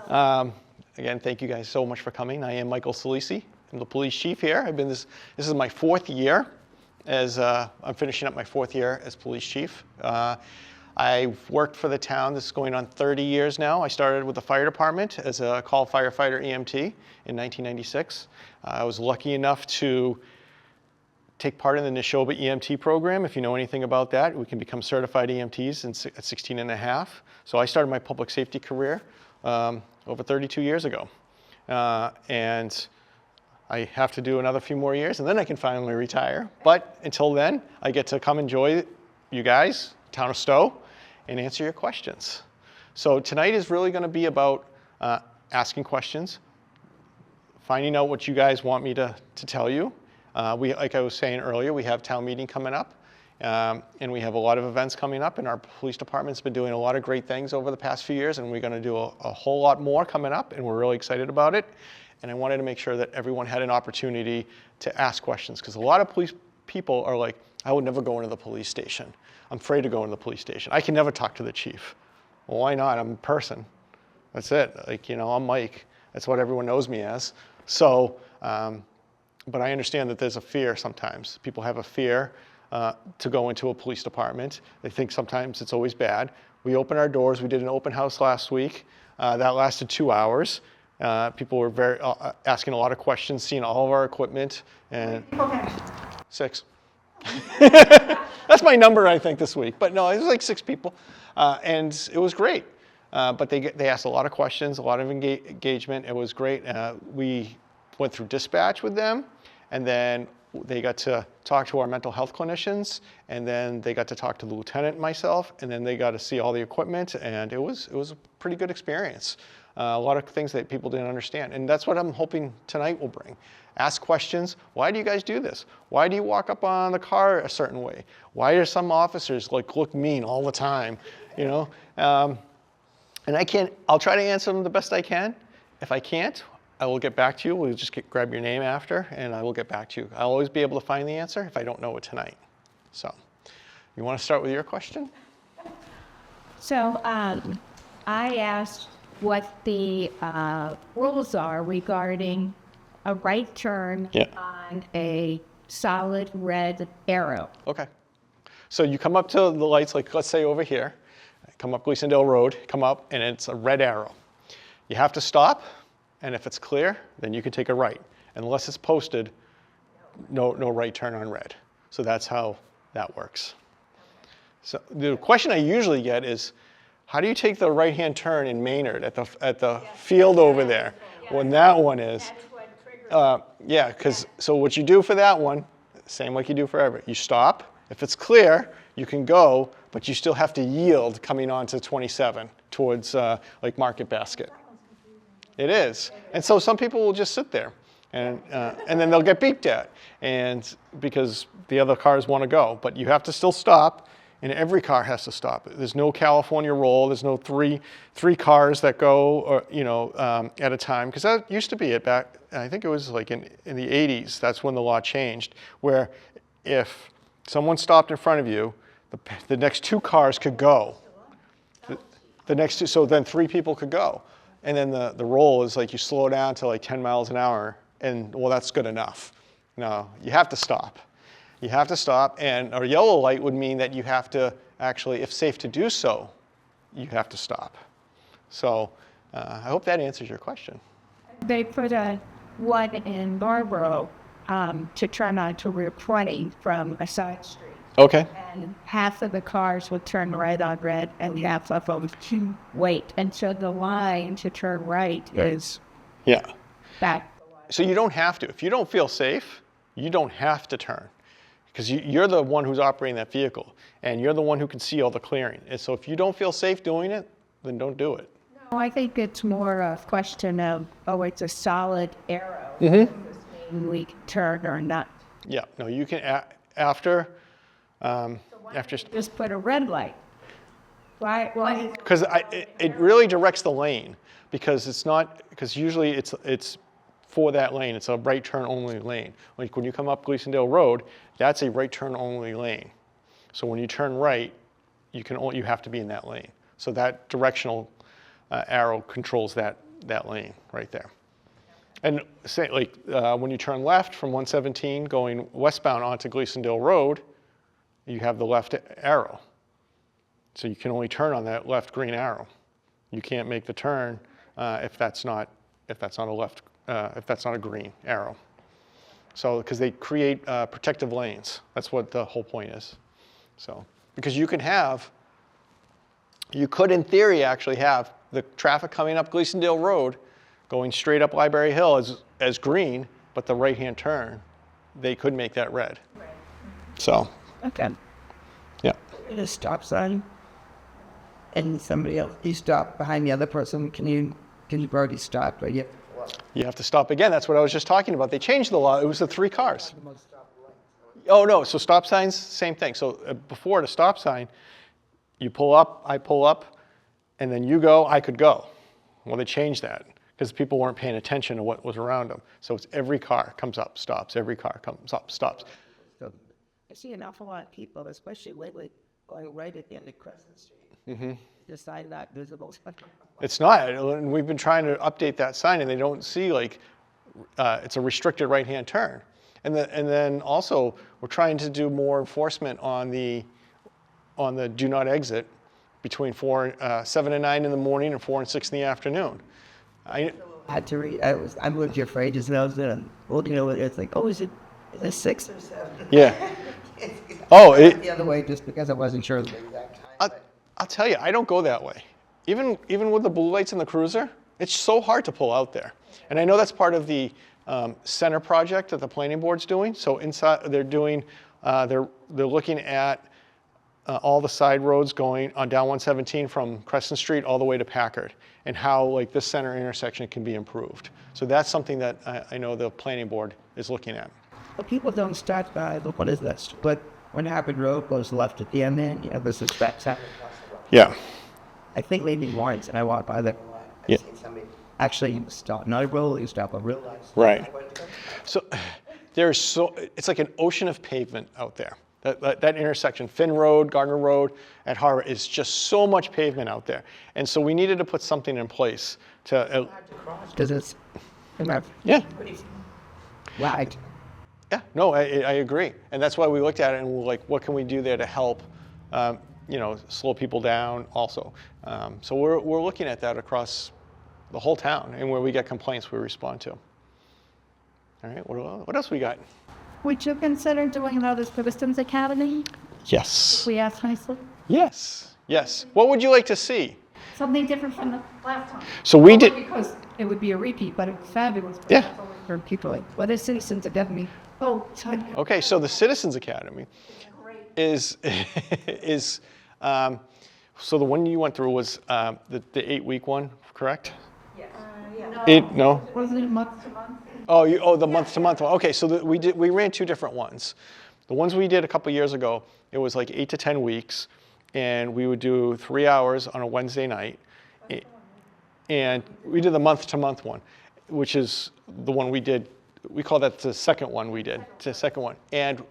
Again, thank you guys so much for coming. I am Michael Sallese. I'm the police chief here. This is my 4th year as, I'm finishing up my 4th year as police chief. I've worked for the town. This is going on 30 years now. I started with the fire department as a call firefighter EMT in 1996. I was lucky enough to take part in the Neshoba EMT program. If you know anything about that, we can become certified EMTs at 16 and a half. So I started my public safety career over 32 years ago. And I have to do another few more years and then I can finally retire. But until then, I get to come enjoy you guys, town of Stow, and answer your questions. So tonight is really going to be about asking questions, finding out what you guys want me to tell you. Like I was saying earlier, we have town meeting coming up, and we have a lot of events coming up, and our police department's been doing a lot of great things over the past few years, and we're going to do a whole lot more coming up, and we're really excited about it. And I wanted to make sure that everyone had an opportunity to ask questions, because a lot of police people are like, I would never go into the police station. I'm afraid to go into the police station. I can never talk to the chief. Well, why not? I'm a person. That's it. Like, you know, I'm Mike. That's what everyone knows me as. So, but I understand that there's a fear sometimes. People have a fear to go into a police department. They think sometimes it's always bad. We open our doors. We did an open house last week. That lasted 2 hours. People were asking a lot of questions, seeing all of our equipment. And 6. That's my number, I think, this week. But no, it was like 6 people. And it was great. But they asked a lot of questions, a lot of engagement. It was great. We went through dispatch with them. And then they got to talk to our mental health clinicians, and then they got to talk to the lieutenant and myself, and then they got to see all the equipment, and it was a pretty good experience. A lot of things that people didn't understand, and that's what I'm hoping tonight will bring. Ask questions. Why do you guys do this? Why do you walk up on the car a certain way? Why are some officers look mean all the time? You know, and I'll try to answer them the best I can. If I can't, I will get back to you. We'll just grab your name after, and I will get back to you. I'll always be able to find the answer if I don't know it tonight. So, you want to start with your question? So, I asked what the rules are regarding a right turn on a solid red arrow. Okay. So you come up to the lights, like let's say over here. Come up Gleasondale Road, come up, and it's a red arrow. You have to stop. And if it's clear, then you can take a right. Unless it's posted, no right turn on red. So that's how that works. So the question I usually get is, how do you take the right-hand turn in Maynard at the field over there when that one is? Yeah, so what you do for that one, same like you do for every. You stop. If it's clear, you can go, but you still have to yield coming onto 27 towards like Market Basket. It is. And so some people will just sit there and then they'll get beeped at and because the other cars want to go. But you have to still stop, and every car has to stop. There's no California roll. There's no three cars that go or, you know, at a time. Because that used to be it back, I think it was like in the 80s. That's when the law changed, where if someone stopped in front of you, the next 2 cars could go. The next 2, so then 3 people could go. And then the roll is like you slow down to like 10 miles an hour, and well, that's good enough. No, you have to stop. You have to stop, and a yellow light would mean that you have to actually, if safe to do so, you have to stop. So I hope that answers your question. They put one in Marlboro to turn onto Route 20 from a side street. Okay. And half of the cars would turn right on red, and half of them would wait. And so the line to turn right is back. So you don't have to. If you don't feel safe, you don't have to turn. Because you're the one who's operating that vehicle, and you're the one who can see all the clearing. And so if you don't feel safe doing it, then don't do it. No, I think it's more a question of, it's a solid arrow. Does this mean we can turn or not? Yeah, no, you can, after Just put a red light. Why? Because it really directs the lane, because it's not, because usually it's for that lane. It's a right turn only lane. Like when you come up Gleasondale Road, that's a right turn only lane. So when you turn right, you have to be in that lane. So that directional arrow controls that lane right there. And say, like, when you turn left from 117 going westbound onto Gleasondale Road, you have the left arrow. So you can only turn on that left green arrow. You can't make the turn if that's not a green arrow. So because they create protective lanes, that's what the whole point is. So because you could in theory actually have the traffic coming up Gleasondale Road, going straight up Library Hill as green, but the right-hand turn, they could make that red. Right. So. Okay. Yeah. In a stop sign, and somebody else, you stop behind the other person, can you already stop, right? You have to stop again. That's what I was just talking about. They changed the law. It was the 3 cars. Oh, no. So stop signs, same thing. So before the stop sign, you pull up, I pull up, and then you go, I could go. Well, they changed that because people weren't paying attention to what was around them. So it's every car comes up, stops. Every car comes up, stops. I see an awful lot of people, especially lately, going right at the end of Crescent Street. Mm-hmm. The sign not visible. It's not. And we've been trying to update that sign, and they don't see, like, it's a restricted right-hand turn. And then also, we're trying to do more enforcement on the do not exit between 7 and 9 in the morning and 4 and 6 in the afternoon. I had to read. I'm with your afraid just now. It's like, is it 6 or 7? Yeah. The other way, just because I wasn't sure the exact time. I'll tell you, I don't go that way. Even with the blue lights in the cruiser, it's so hard to pull out there. And I know that's part of the center project that the planning board's doing. So inside, they're looking at all the side roads going on down 117 from Crescent Street all the way to Packard, and how, like, this center intersection can be improved. So that's something that I know the planning board is looking at. But people don't start by, look, what is this? But when Harvard Road goes left at the end there, there's this back side. Yeah. I think maybe once, and I walked by there. Yeah. Seen somebody actually stop, not a roll, you stop a real life. Right. So it's like an ocean of pavement out there. That intersection, Finn Road, Gardner Road at Harvard, is just so much pavement out there. And so we needed to put something in place to. Does it? Yeah. Right. Yeah. No, I agree, and that's why we looked at it and we're like, what can we do there to help, slow people down also. So we're looking at that across the whole town, and where we get complaints, we respond to. All right. What else we got? Would you consider doing another Citizens Academy? Yes. We asked nicely. Yes. What would you like to see? Something different from the last time. So we did. Because it would be a repeat, but it's fabulous. Yeah. For people like, what is Citizens Academy? Oh, sorry. Okay, so the Citizens Academy is so the one you went through was the 8-week one, correct? Yes. No. Wasn't it month to month? The month-to-month one. Okay, so we ran 2 different ones. The ones we did a couple years ago, it was like 8 to 10 weeks, and we would do 3 hours on a Wednesday night. And we did the month-to-month one, which is the one we did. We call that the second one we did. It's the second one. And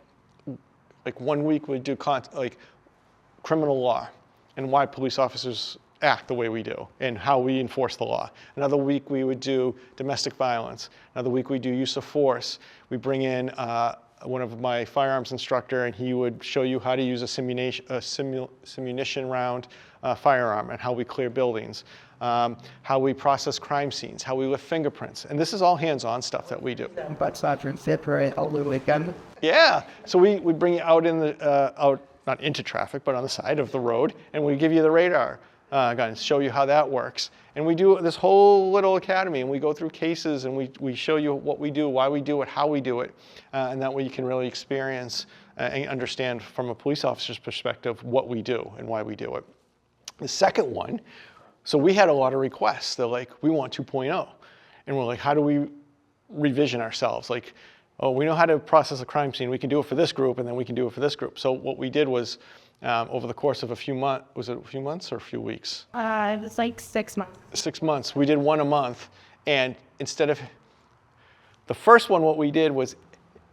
like 1 week we'd do criminal law and why police officers act the way we do and how we enforce the law. Another week we would do domestic violence. Another week we do use of force. We bring in one of my firearms instructor, and he would show you how to use a simunition round firearm and how we clear buildings, how we process crime scenes, how we lift fingerprints. And this is all hands-on stuff that we do. But Sergeant February, all the weekend. Yeah, so we bring you out not into traffic, but on the side of the road, and we give you the radar guns, show you how that works. And we do this whole little academy, and we go through cases, and we show you what we do, why we do it, how we do it, and that way you can really experience and understand from a police officer's perspective what we do and why we do it. The second one, so we had a lot of requests. They're like, we want 2.0. And we're like, how do we revision ourselves? Like, we know how to process a crime scene. We can do it for this group, and then we can do it for this group. So what we did was, over the course of a few months, was it a few months or a few weeks? It was like 6 months. 6 months. We did one a month. And instead of, the first one, what we did was,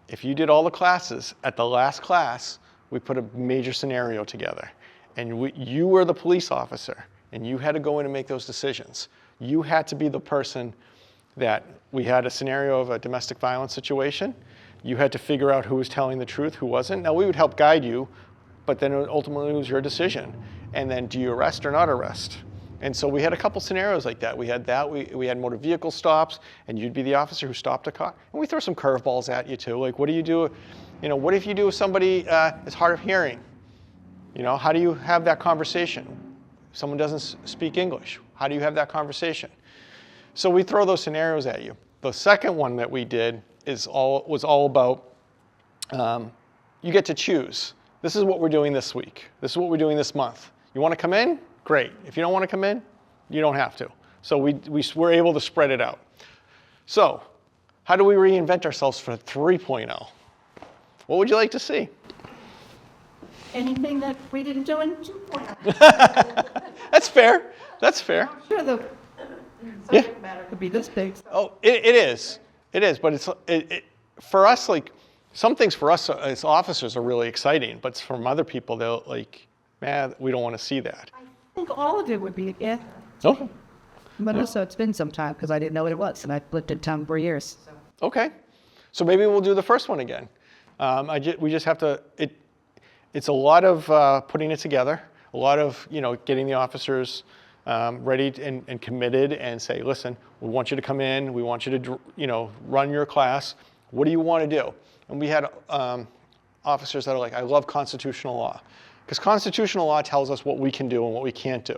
if you did all the classes, at the last class, we put a major scenario together. And you were the police officer. and you had to go in and make those decisions. You had to be the person that we had a scenario of a domestic violence situation. You had to figure out who was telling the truth, who wasn't. Now, we would help guide you, but then ultimately it was your decision. And then do you arrest or not arrest? And so we had a couple scenarios like that. We had we had motor vehicle stops, and you'd be the officer who stopped a car. And we throw some curveballs at you too. Like, what do you do? You know, what if you do if somebody is hard of hearing? You know, how do you have that conversation? If someone doesn't speak English, how do you have that conversation? So we throw those scenarios at you. The second one that we did was all about you get to choose. This is what we're doing this week. This is what we're doing this month. You want to come in? Great. If you don't want to come in, you don't have to. So we were able to spread it out. So how do we reinvent ourselves for 3.0? What would you like to see? Anything that we didn't do in 2.0. That's fair. That's fair. I'm sure the subject matter could be this big. Oh, it is. It is. But for us, like, some things for us as officers are really exciting, but from other people, they're like, man, we don't want to see that. I think all of it would be, yeah. Okay. But also, it's been some time because I didn't know what it was, and I've lived in town for years. So. Okay. So maybe we'll do the first one again. We just have to, it's a lot of putting it together, a lot of, getting the officers ready and committed and say, listen, we want you to come in, we want you to, run your class. What do you want to do? And we had officers that are like, I love constitutional law. Because constitutional law tells us what we can do and what we can't do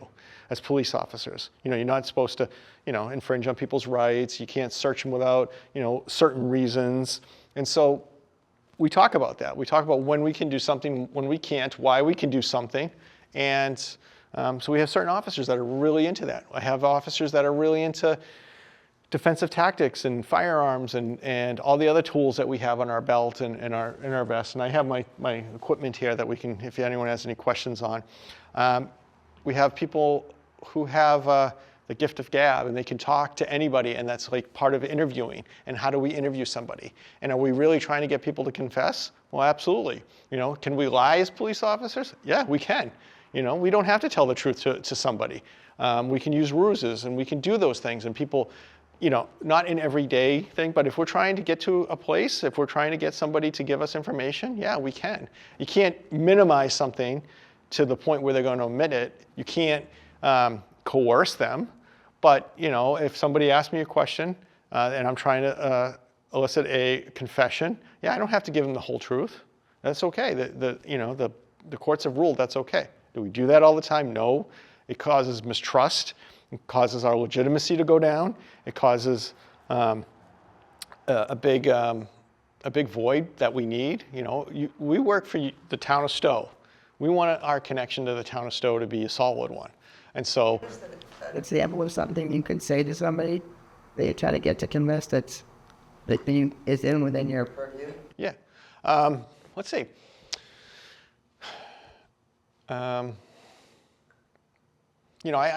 as police officers. You're not supposed to, infringe on people's rights. You can't search them without, certain reasons. And so we talk about that. We talk about when we can do something, when we can't, why we can do something. And so we have certain officers that are really into that. I have officers that are really into defensive tactics and firearms and all the other tools that we have on our belt and in our vest. And I have my equipment here that we can, if anyone has any questions on. We have people who have the gift of gab, and they can talk to anybody, and that's like part of interviewing. And how do we interview somebody? And are we really trying to get people to confess? Well, absolutely. Can we lie as police officers? Yeah, we can. We don't have to tell the truth to somebody. We can use ruses, and we can do those things, and people, not an everyday thing, but if we're trying to get to a place, if we're trying to get somebody to give us information, yeah, we can. You can't minimize something to the point where they're going to omit it. You can't coerce them. But, if somebody asks me a question and I'm trying to elicit a confession, yeah, I don't have to give them the whole truth. That's okay. The courts have ruled that's okay. Do we do that all the time? No. It causes mistrust. It causes our legitimacy to go down. It causes a big void that we need. We work for the town of Stow. We want our connection to the town of Stow to be a solid one. And so, example of something you could say to somebody that you're trying to get to convince that is within your purview. Yeah. Let's see. I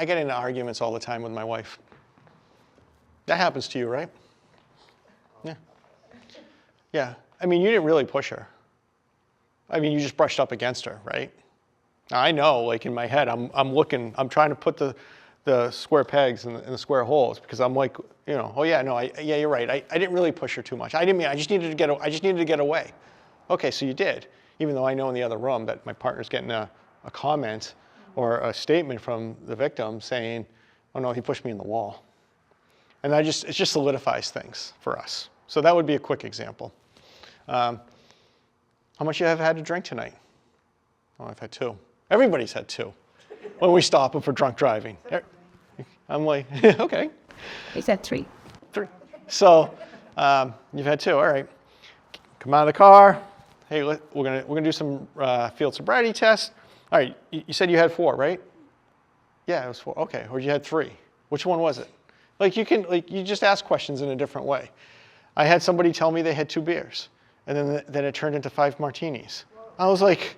get into arguments all the time with my wife. That happens to you, right? Yeah. Yeah. I mean, you didn't really push her. I mean, you just brushed up against her, right? I know, like in my head, I'm trying to put the square pegs in the square holes because I'm like, oh yeah, no, yeah, you're right. I didn't really push her too much. I just needed to get away. Okay, so you did, even though I know in the other room that my partner's getting a comment or a statement from the victim saying, oh no, he pushed me in the wall. And it just solidifies things for us. So that would be a quick example. How much you have had to drink tonight? Oh, I've had 2. Everybody's had 2 when we stop them for drunk driving. I'm like, okay. He said 3. 3. So you've had 2. All right. Come out of the car. Hey, we're gonna do some field sobriety tests. All right. You said you had 4, right? Yeah, it was 4. Okay. Or you had 3. Which one was it? You just ask questions in a different way. I had somebody tell me they had 2 beers, and then it turned into 5 martinis. I was like,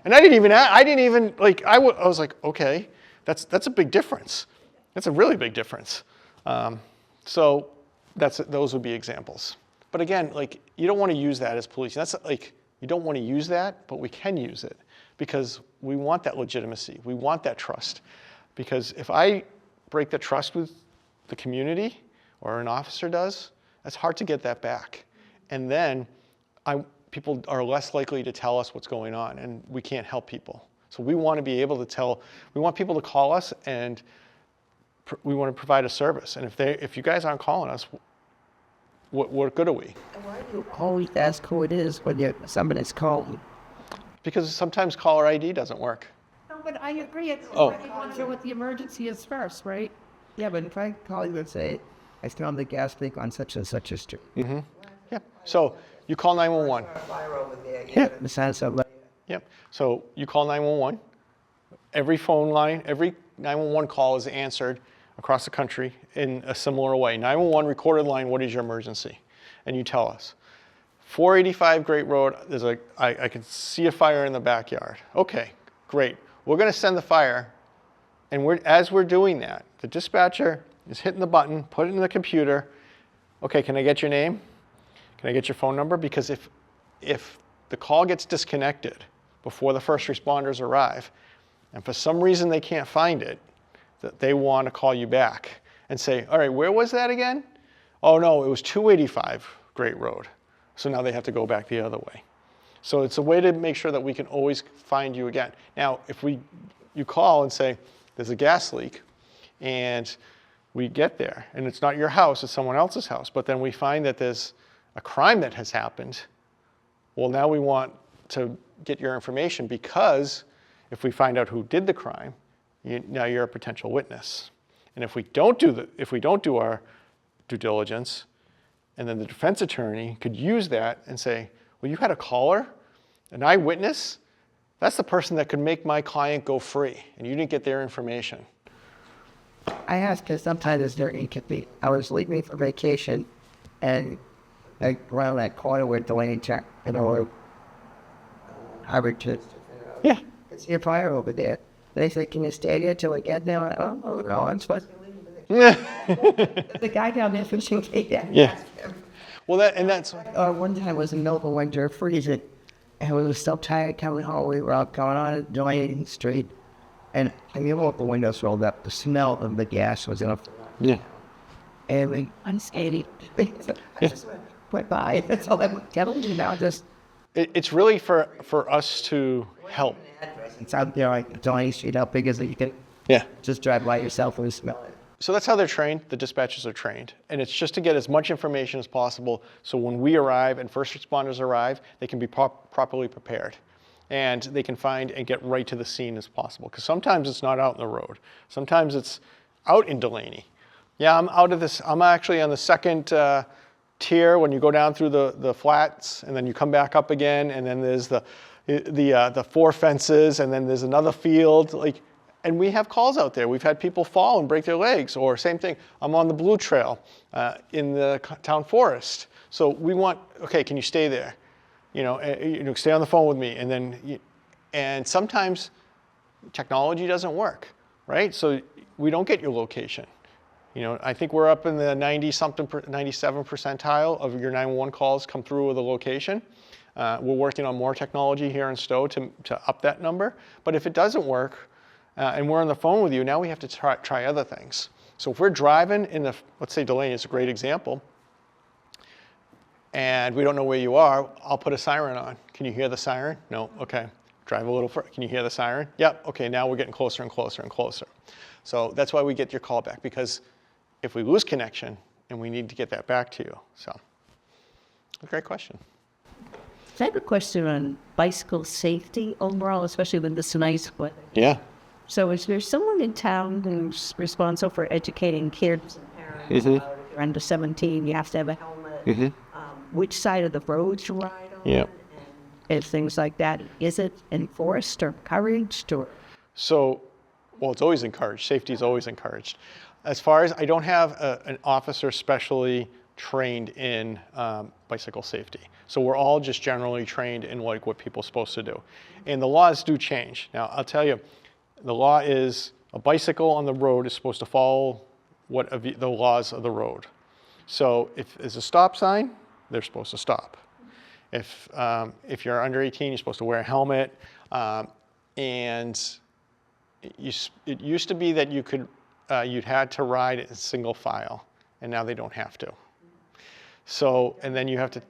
and I was like, okay, that's a big difference. That's a really big difference. So those would be examples. But again, you don't want to use that as policing. That's you don't want to use that, but we can use it because we want that legitimacy. We want that trust. Because if I break the trust with the community, or an officer does, that's hard to get that back. And then people are less likely to tell us what's going on, and we can't help people. So we want to be able to we want people to call us, and we want to provide a service. And if you guys aren't calling us, what good are we? And why do you always ask who it is when somebody's calling? Because sometimes caller ID doesn't work. No, but I agree. It's Oh. you want to know what the emergency is first, right? Yeah, but if I call you and say, I found the gas leak on such and such a street. Mm-hmm. Yeah. So you call 911. Fire over there. Yeah. Besides somebody. Yep. So you call 911. Every phone line, every 911 call is answered across the country in a similar way. 911 recorded line, what is your emergency? And you tell us. 485 Great Road, I can see a fire in the backyard. Okay, great. We're going to send the fire, and as we're doing that, the dispatcher is hitting the button, put it in the computer. Okay, can I get your name? Can I get your phone number? Because if the call gets disconnected before the first responders arrive, and for some reason they can't find it, that they want to call you back and say, all right, where was that again? Oh no, it was 285 Great Road. So now they have to go back the other way. So it's a way to make sure that we can always find you again. Now, if you call and say, there's a gas leak, and we get there, and it's not your house, it's someone else's house, but then we find that there's a crime that has happened, well, now we want to get your information, because if we find out who did the crime, now you're a potential witness. And if we don't do our due diligence, and then the defense attorney could use that and say, well, you had a caller, an eyewitness, that's the person that could make my client go free, and you didn't get their information. I ask because sometimes it's very inconvenient. I was leaving for vacation, and around that corner where Delaney check, I returned. Yeah. I see a fire over there. They said, can you stay there till we get there? I, oh, no, I'm supposed to leave. The guy down there fishing cake. Yeah. Well, that's. One time I was in the middle of winter, freezing, and we were so tired coming home. We were out going on Delaney Street, and I mean, all the windows rolled up. The smell of the gas was enough. Yeah. And we unscathed. I just went by. That's all that was telling you now. Just It's really for us to help. it's out there like Delaney Street. How big is it? You can just drive by yourself and smell it. So that's how they're trained. The dispatchers are trained. And it's just to get as much information as possible so when we arrive and first responders arrive, they can be properly prepared. And they can find and get right to the scene as possible. Because sometimes it's not out in the road. Sometimes it's out in Delaney. Yeah, I'm actually on the second tier when you go down through the flats, and then you come back up again, and then there's the four fences, and then there's another field. And we have calls out there. We've had people fall and break their legs, or same thing, I'm on the Blue Trail in the town forest. So we want, okay, can you stay there? Stay on the phone with me. And sometimes technology doesn't work, right? So we don't get your location. I think we're up in the 97 percentile of your 911 calls come through with a location. We're working on more technology here in Stow to up that number. But if it doesn't work, and we're on the phone with you, now we have to try other things. So if we're driving let's say Delaney is a great example, and we don't know where you are, I'll put a siren on. Can you hear the siren? No, okay. Drive a little further. Can you hear the siren? Yep, okay, now we're getting closer and closer and closer. So that's why we get your call back, because if we lose connection, and we need to get that back to you. So, a great question. I have a question on bicycle safety overall, especially with this nice weather. Yeah. So is there someone in town who's responsible for educating kids and parents? If you're under 17, you have to have a helmet. Which side of the road you ride on? Yeah. And things like that. Is it enforced or encouraged? So, well, it's always encouraged. Safety is always encouraged. As far as, I don't have an officer specially trained in bicycle safety. So we're all just generally trained in what people are supposed to do. And the laws do change. Now, I'll tell you, the law is a bicycle on the road is supposed to follow the laws of the road. So if there's a stop sign, they're supposed to stop. If you're under 18, you're supposed to wear a helmet. And it used to be that you'd had to ride in single file, and now they don't have to. So, and then you have to,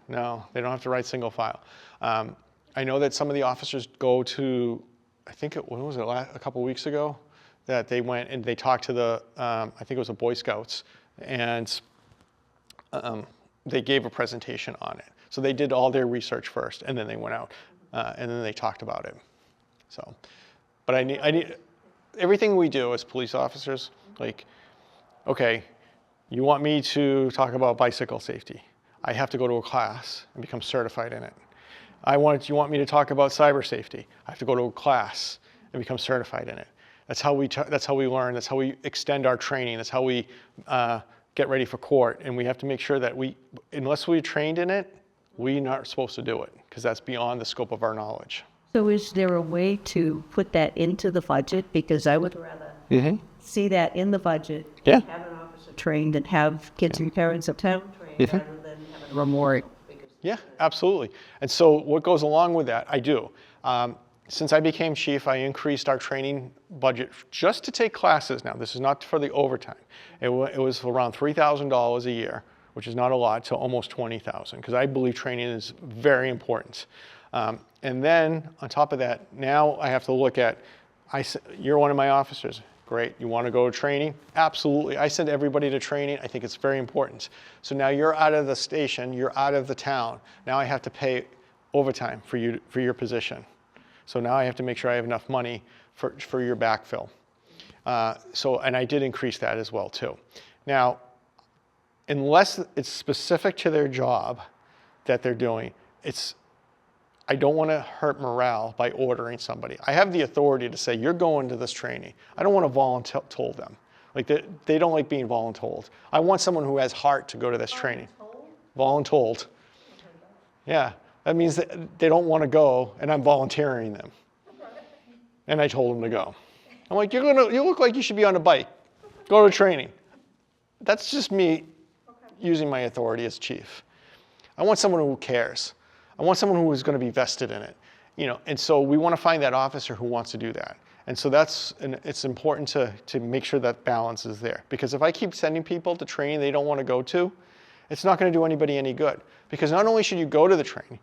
no, they don't have to ride single file. I know that some of the officers go to, I think when was it, a couple weeks ago, that they went and they talked to the, I think it was the Boy Scouts, and they gave a presentation on it. So they did all their research first, and then they went out, and then they talked about it. So, but I need everything we do as police officers, like, okay, you want me to talk about bicycle safety. I have to go to a class and become certified in it. You want me to talk about cyber safety. I have to go to a class and become certified in it. That's how we learn. That's how we extend our training. That's how we get ready for court. And we have to make sure that unless we're trained in it, we're not supposed to do it, because that's beyond the scope of our knowledge. So is there a way to put that into the budget? Because I would rather see that in the budget, have an officer trained and have kids and parents of town trained rather than having a remote. Yeah, absolutely. And so what goes along with that, I do. Since I became chief, I increased our training budget just to take classes now. This is not for the overtime. It was around $3,000 a year, which is not a lot, to almost $20,000, because I believe training is very important. And then on top of that, now I have to look at, you're one of my officers. Great, you want to go to training? Absolutely, I send everybody to training. I think it's very important. So now you're out of the station, you're out of the town. Now I have to pay overtime for your position. So now I have to make sure I have enough money for your backfill. And I did increase that as well too. Now, unless it's specific to their job that they're doing, I don't want to hurt morale by ordering somebody. I have the authority to say, you're going to this training. I don't want to voluntold them. Like they don't like being voluntold. I want someone who has heart to go to this training. Voluntold? Yeah, that means that they don't want to go, and I'm volunteering them. And I told them to go. I'm like, you look like you should be on a bike. Go to training. That's just me using my authority as chief. I want someone who cares. I want someone who is going to be vested in it, and so we want to find that officer who wants to do that. And so it's important to make sure that balance is there, because if I keep sending people to training they don't want to go to, it's not going to do anybody any good, because not only should you go to the training,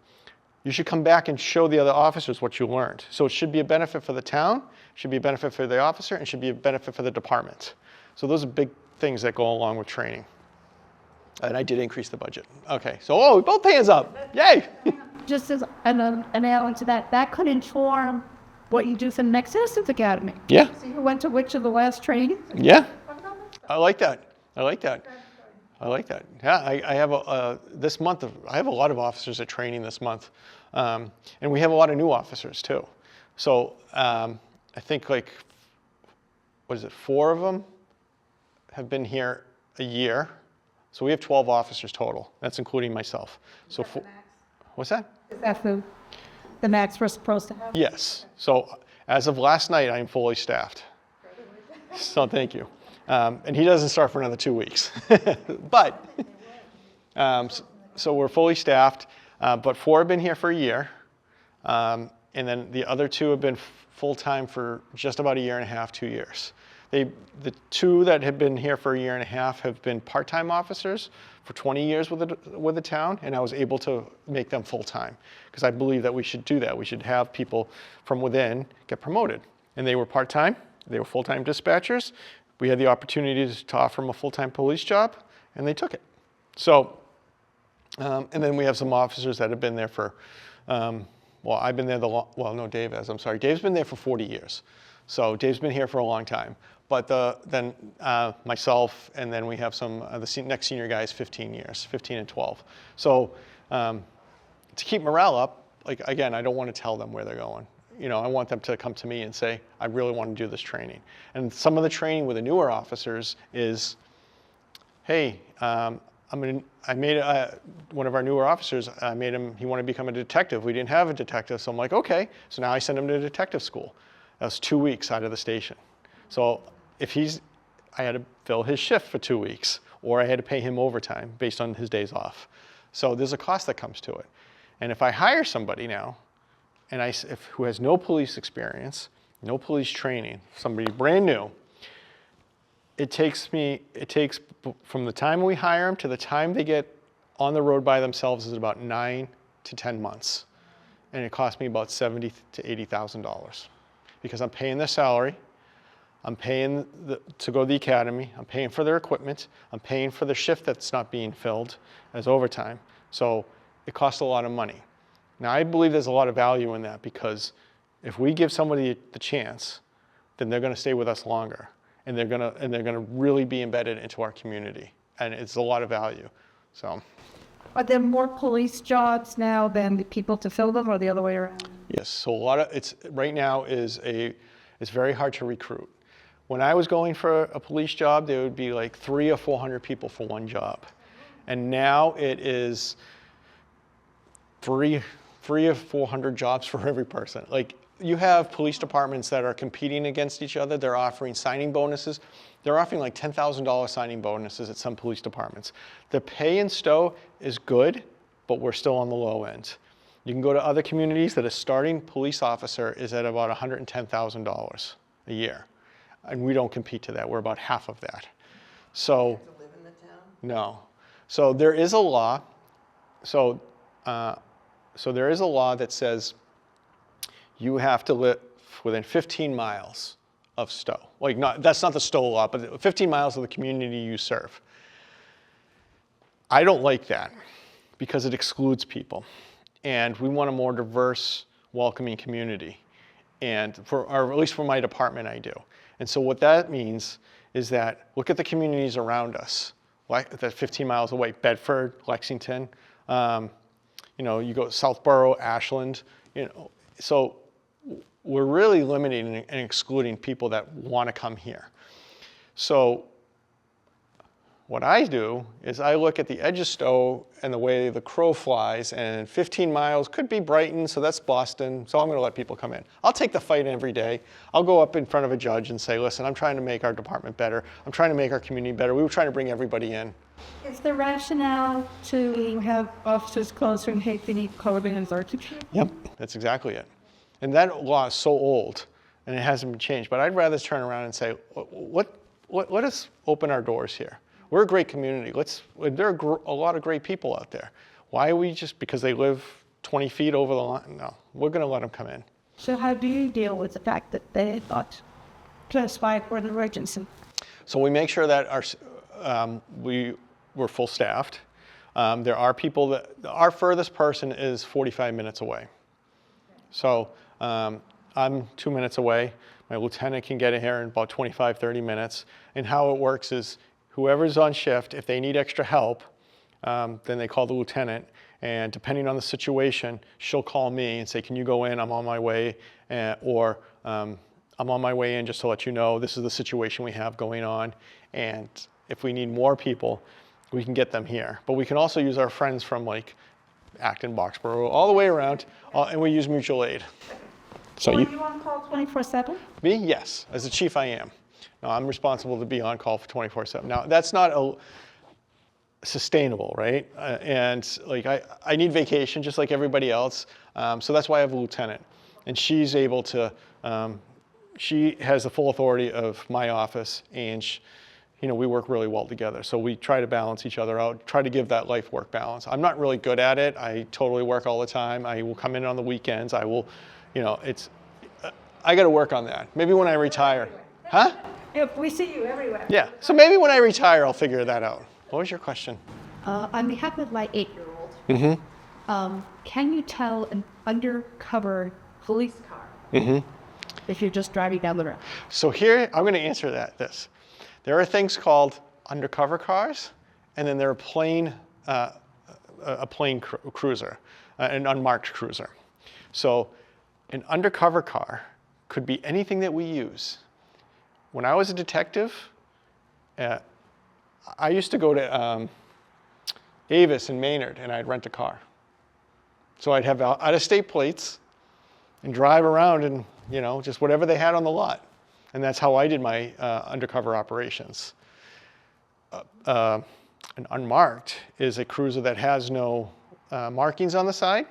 you should come back and show the other officers what you learned. So it should be a benefit for the town, it should be a benefit for the officer, and it should be a benefit for the department. So those are big things that go along with training. And I did increase the budget. Okay, so both hands up, yay! Just as an add-on to that, that could inform what you do for the next Citizens Academy. Yeah. So you went to which of the last trainings? Yeah, I like that. Yeah, I have this month, I have a lot of officers at training this month. And we have a lot of new officers too. So I think 4 of them have been here a year. So we have 12 officers total. That's including myself. So what's that? Is that the max we're supposed to have? Yes. So as of last night, I am fully staffed. So thank you. And he doesn't start for another 2 weeks. But, so we're fully staffed, but 4 have been here for a year. And then the other 2 have been full-time for just about a year and a half, 2 years. The 2 that have been here for a year and a half have been part-time officers for 20 years with the town, and I was able to make them full-time, because I believe that we should do that. We should have people from within get promoted. And they were part-time, they were full-time dispatchers. We had the opportunity to offer them a full-time police job, and they took it. So, and then we have some officers that have been there for, I've been there Dave has, I'm sorry. Dave's been there for 40 years. So Dave's been here for a long time. But then myself, and then we have some, the next senior guys, 15 years, 15 and 12. So to keep morale up, again, I don't want to tell them where they're going. I want them to come to me and say, I really want to do this training. And some of the training with the newer officers is, hey, one of our newer officers, I made him, he wanted to become a detective. We didn't have a detective, so I'm like, okay. So now I send him to detective school. That was 2 weeks out of the station. So I had to fill his shift for 2 weeks, or I had to pay him overtime based on his days off. So there's a cost that comes to it. And if I hire somebody now, who has no police experience, no police training, somebody brand new, it takes from the time we hire them to the time they get on the road by themselves is about 9 to 10 months. And it costs me about $70,000 to $80,000 because I'm paying their salary, I'm paying to go to the academy, I'm paying for their equipment, I'm paying for the shift that's not being filled as overtime. So it costs a lot of money. Now I believe there's a lot of value in that because if we give somebody the chance, then they're going to stay with us longer, and they're going to really be embedded into our community, and it's a lot of value. So. Are there more police jobs now than the people to fill them, or the other way around? Yes. So a lot of right now it's very hard to recruit. When I was going for a police job, there would be like 300 or 400 people for one job, and now it is 300 or 400 jobs for every person. Like, you have police departments that are competing against each other. They're offering signing bonuses. They're offering like $10,000 signing bonuses at some police departments. The pay in Stow is good, but we're still on the low end. You can go to other communities that a starting police officer is at about $110,000 a year. And we don't compete to that. We're about half of that. So, To live in the town? no. So there is a law. So there is a law that says you have to live within 15 miles of Stow. Like, that's not the Stow law, but 15 miles of the community you serve. I don't like that because it excludes people. And we want a more diverse, welcoming community. And or at least for my department, I do. And so what that means is that look at the communities around us, like that's 15 miles away, Bedford, Lexington, you go Southborough, Ashland, so we're really limiting and excluding people that want to come here. So what I do is I look at the edge of Stow and the way the crow flies, and 15 miles could be Brighton, so that's Boston, so I'm going to let people come in. I'll take the fight every day. I'll go up in front of a judge and say, listen, I'm trying to make our department better. I'm trying to make our community better. We were trying to bring everybody in. Is the rationale to have officers closer in case they need clothing and search? Yep, that's exactly it. And that law is so old, and it hasn't been changed. But I'd rather turn around and say, let us open our doors here. We're a great community. There are a lot of great people out there. Why are we just, because they live 20 feet over the line? No, we're going to let them come in. So how do you deal with the fact that they thought classified for an emergency? So we make sure that we're full staffed. There are people that, our furthest person is 45 minutes away. So I'm 2 minutes away. My lieutenant can get in here in about 25, 30 minutes. And how it works is whoever's on shift, if they need extra help, then they call the lieutenant. And depending on the situation, she'll call me and say, can you go in? I'm on my way. Or I'm on my way in just to let you know this is the situation we have going on. And if we need more people, we can get them here. But we can also use our friends from like Acton, Boxborough, all the way around, and we use mutual aid. So Are you on call 24/7? Me? Yes. As a chief, I am. No, I'm responsible to be on call for 24/7. Now, that's not sustainable, right? And like I need vacation just like everybody else. So that's why I have a lieutenant. And she's able to, she has the full authority of my office, and we work really well together. So we try to balance each other out, try to give that life-work balance. I'm not really good at it. I totally work all the time. I will come in on the weekends. I will, I got to work on that. Maybe when I retire. Huh? If we see you everywhere. Yeah. So maybe when I retire, I'll figure that out. What was your question? On behalf of my 8-year-old, can you tell an undercover police car if you're just driving down the road? So here, I'm going to answer this. There are things called undercover cars, and then there are a plane cruiser, an unmarked cruiser. So an undercover car could be anything that we use. When I was a detective, I used to go to Avis in Maynard, and I'd rent a car. So I'd have out-of-state plates and drive around and, just whatever they had on the lot. And that's how I did my undercover operations. An unmarked is a cruiser that has no markings on the side.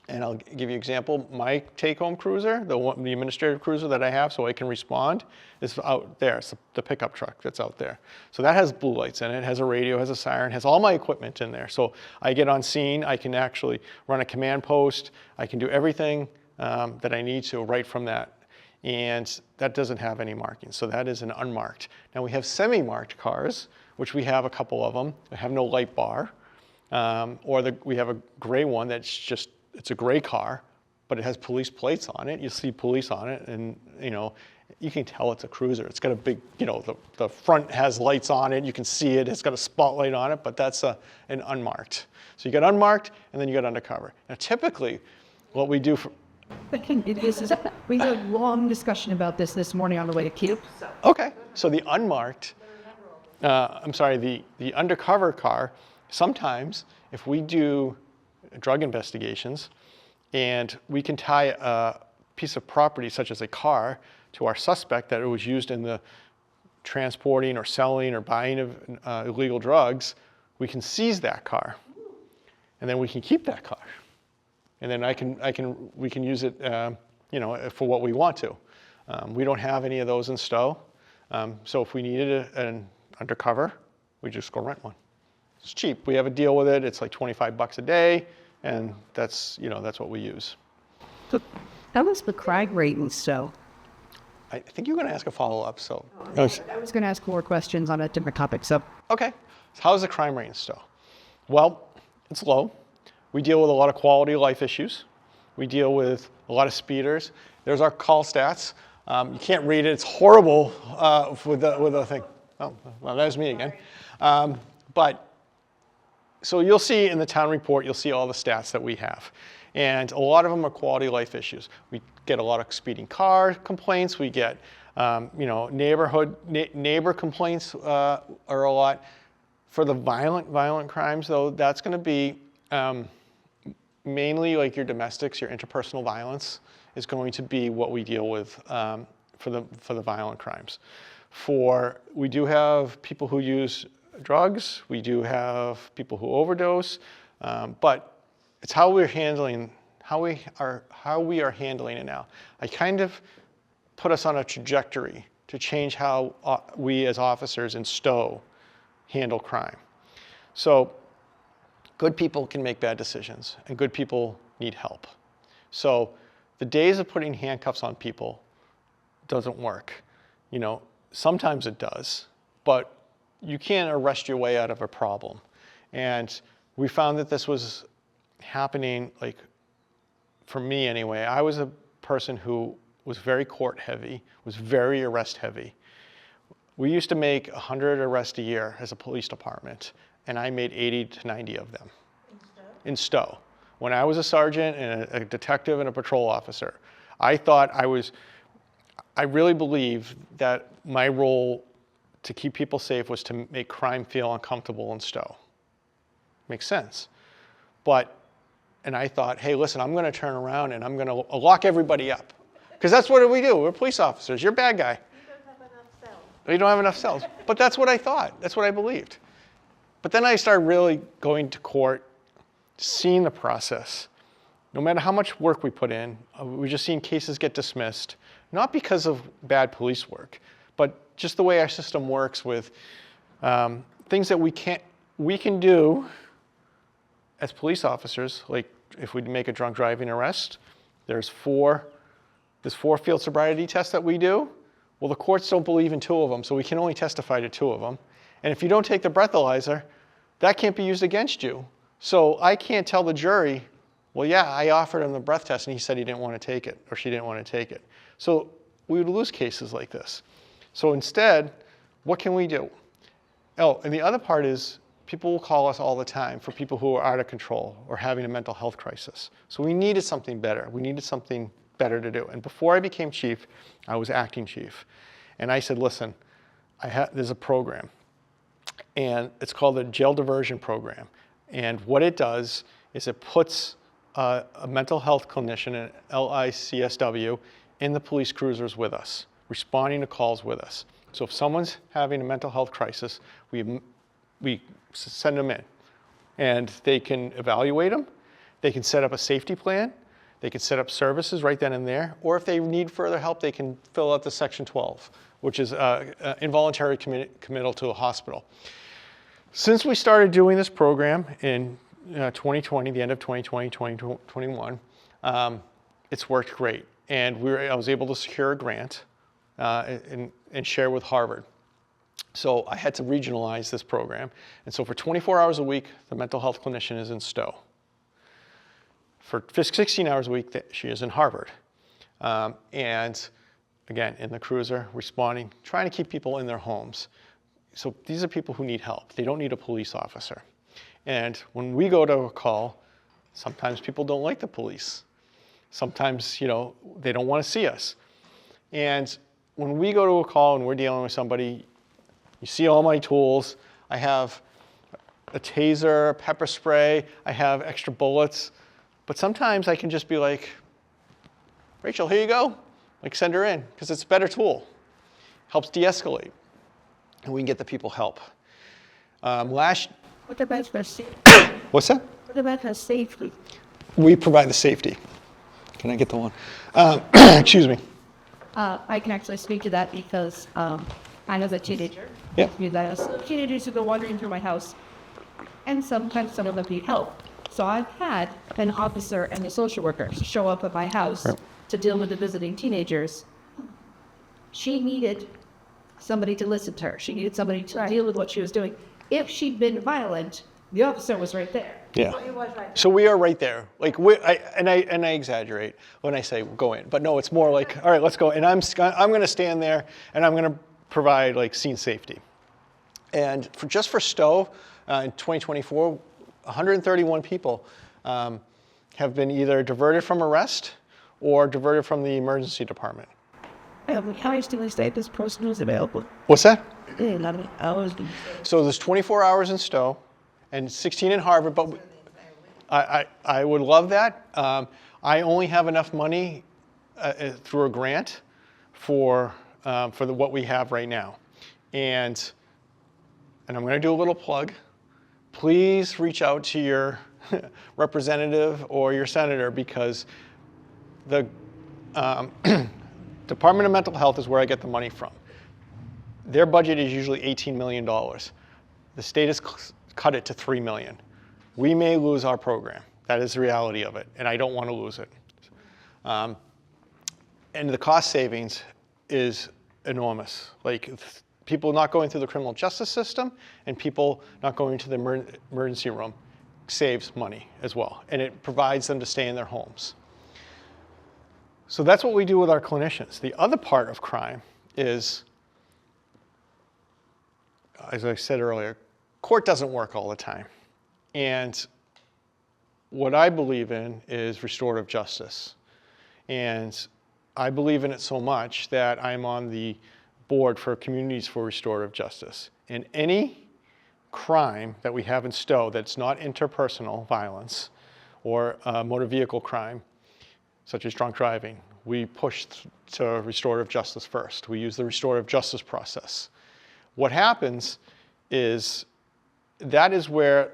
And I'll give you an example. My take-home cruiser, the administrative cruiser that I have so I can respond, is out there. It's the pickup truck that's out there. So that has blue lights in it, has a radio, has a siren, has all my equipment in there. So I get on scene, I can actually run a command post, I can do everything that I need to right from that. And that doesn't have any markings, so that is an unmarked. Now we have semi-marked cars, which we have a couple of them. They have no light bar, we have a gray one that's just, it's a gray car, but it has police plates on it. You see police on it, and you can tell it's a cruiser. It's got a big, the front has lights on it. You can see it. It's got a spotlight on it, but that's an unmarked. So you got unmarked, and then you got undercover. Now typically, what we do for We had a long discussion about this morning on the way to Q. Okay, so the unmarked, the undercover car, sometimes if we do drug investigations and we can tie a piece of property such as a car to our suspect that it was used in the transporting or selling or buying of illegal drugs, we can seize that car and then we can keep that car. And then we can use it, for what we want to. We don't have any of those in Stow, so if we needed an undercover, we just go rent one. It's cheap. We have a deal with it. It's like $25 a day, and that's what we use. So that was the crime rate in Stow. I think you're going to ask a follow-up. So I was going to ask more questions on a different topic. So okay, so how's the crime rate in Stow? Well, it's low. We deal with a lot of quality of life issues. We deal with a lot of speeders. There's our call stats. You can't read it. It's horrible with the thing. Oh, well, that was me again. So you'll see in the town report, you'll see all the stats that we have. And a lot of them are quality of life issues. We get a lot of speeding car complaints. We get, neighbor complaints are a lot. For the violent crimes, though, that's going to be mainly like your domestics, your interpersonal violence is going to be what we deal with for the violent crimes. We do have people who use drugs, we do have people who overdose, but it's how we are handling it now. I kind of put us on a trajectory to change how we as officers in Stow handle crime. So good people can make bad decisions, and good people need help. So the days of putting handcuffs on people doesn't work. Sometimes it does, but you can't arrest your way out of a problem. And we found that this was happening, like, for me anyway. I was a person who was very court heavy, was very arrest heavy. We used to make 100 arrests a year as a police department, and I made 80 to 90 of them. In Stow. When I was a sergeant and a detective and a patrol officer, I really believed that my role to keep people safe was to make crime feel uncomfortable in Stow. Makes sense. And I thought, hey, listen, I'm going to turn around and I'm going to lock everybody up. Because that's what we do. We're police officers. You're a bad guy. You don't have enough cells. But that's what I thought. That's what I believed. But then I started really going to court, seeing the process. No matter how much work we put in, we're just seeing cases get dismissed, not because of bad police work, but just the way our system works with things that we can do as police officers. Like if we make a drunk driving arrest, there's four field sobriety tests that we do. Well, the courts don't believe in 2 of them, so we can only testify to 2 of them. And if you don't take the breathalyzer, that can't be used against you. So I can't tell the jury, well, yeah, I offered him the breath test and he said he didn't want to take it, or she didn't want to take it. So we would lose cases like this. So instead, what can we do? Oh, and the other part is people will call us all the time for people who are out of control or having a mental health crisis. So we needed something better. We needed something better to do. And before I became chief, I was acting chief. And I said, listen, there's a program, and it's called the Jail Diversion Program. And what it does is it puts a mental health clinician, an LICSW, in the police cruisers with us, responding to calls with us. So if someone's having a mental health crisis, we send them in, and they can evaluate them. They can set up a safety plan. They can set up services right then and there, or if they need further help, they can fill out the Section 12, which is involuntary committal to a hospital. Since we started doing this program in 2020, the end of 2020, 2021, it's worked great. And I was able to secure a grant and share with Harvard. So I had to regionalize this program. And so for 24 hours a week, the mental health clinician is in Stow. For 16 hours a week, she is in Harvard. And again, in the cruiser, responding, trying to keep people in their homes. So these are people who need help. They don't need a police officer. And when we go to a call, sometimes people don't like the police. Sometimes, they don't want to see us. And when we go to a call and we're dealing with somebody, you see all my tools. I have a taser, pepper spray, I have extra bullets. But sometimes I can just be like, Rachel, here you go. Like, send her in, because it's a better tool. Helps de-escalate. And we can get the people help. What about the safety? What's that? What about the safety? We provide the safety. Can I get the one? Excuse me. I can actually speak to that because I was a teenager. Yeah. Teenagers who go wandering through my house, and sometimes some of them need help. So I've had an officer and a social worker show up at my house to deal with the visiting teenagers. She needed somebody to listen to her. She needed somebody to deal with what she was doing. If she'd been violent, the officer was right there. Yeah. So we are right there. Like, I exaggerate when I say go in, but no, it's more like, all right, let's go. And I'm going to stand there and I'm going to provide like scene safety. And just for Stow, in 2024, 131 people have been either diverted from arrest or diverted from the emergency department. How much do they say this person was available? What's that? A lot of hours. So there's 24 hours in Stow and 16 in Harvard, but I would love that. I only have enough money through a grant for what we have right now. And I'm going to do a little plug. Please reach out to your representative or your senator, because the Department of Mental Health is where I get the money from. Their budget is usually $18 million. The state has cut it to $3 million. We may lose our program. That is the reality of it, and I don't want to lose it. And the cost savings is enormous. Like, people not going through the criminal justice system and people not going to the emergency room saves money as well, and it provides them to stay in their homes. So that's what we do with our clinicians. The other part of crime is, as I said earlier, court doesn't work all the time. And what I believe in is restorative justice. And I believe in it so much that I'm on the board for Communities for Restorative Justice. And any crime that we have in Stow that's not interpersonal violence or motor vehicle crime, such as drunk driving, we push to restorative justice first. We use the restorative justice process. What happens is that is where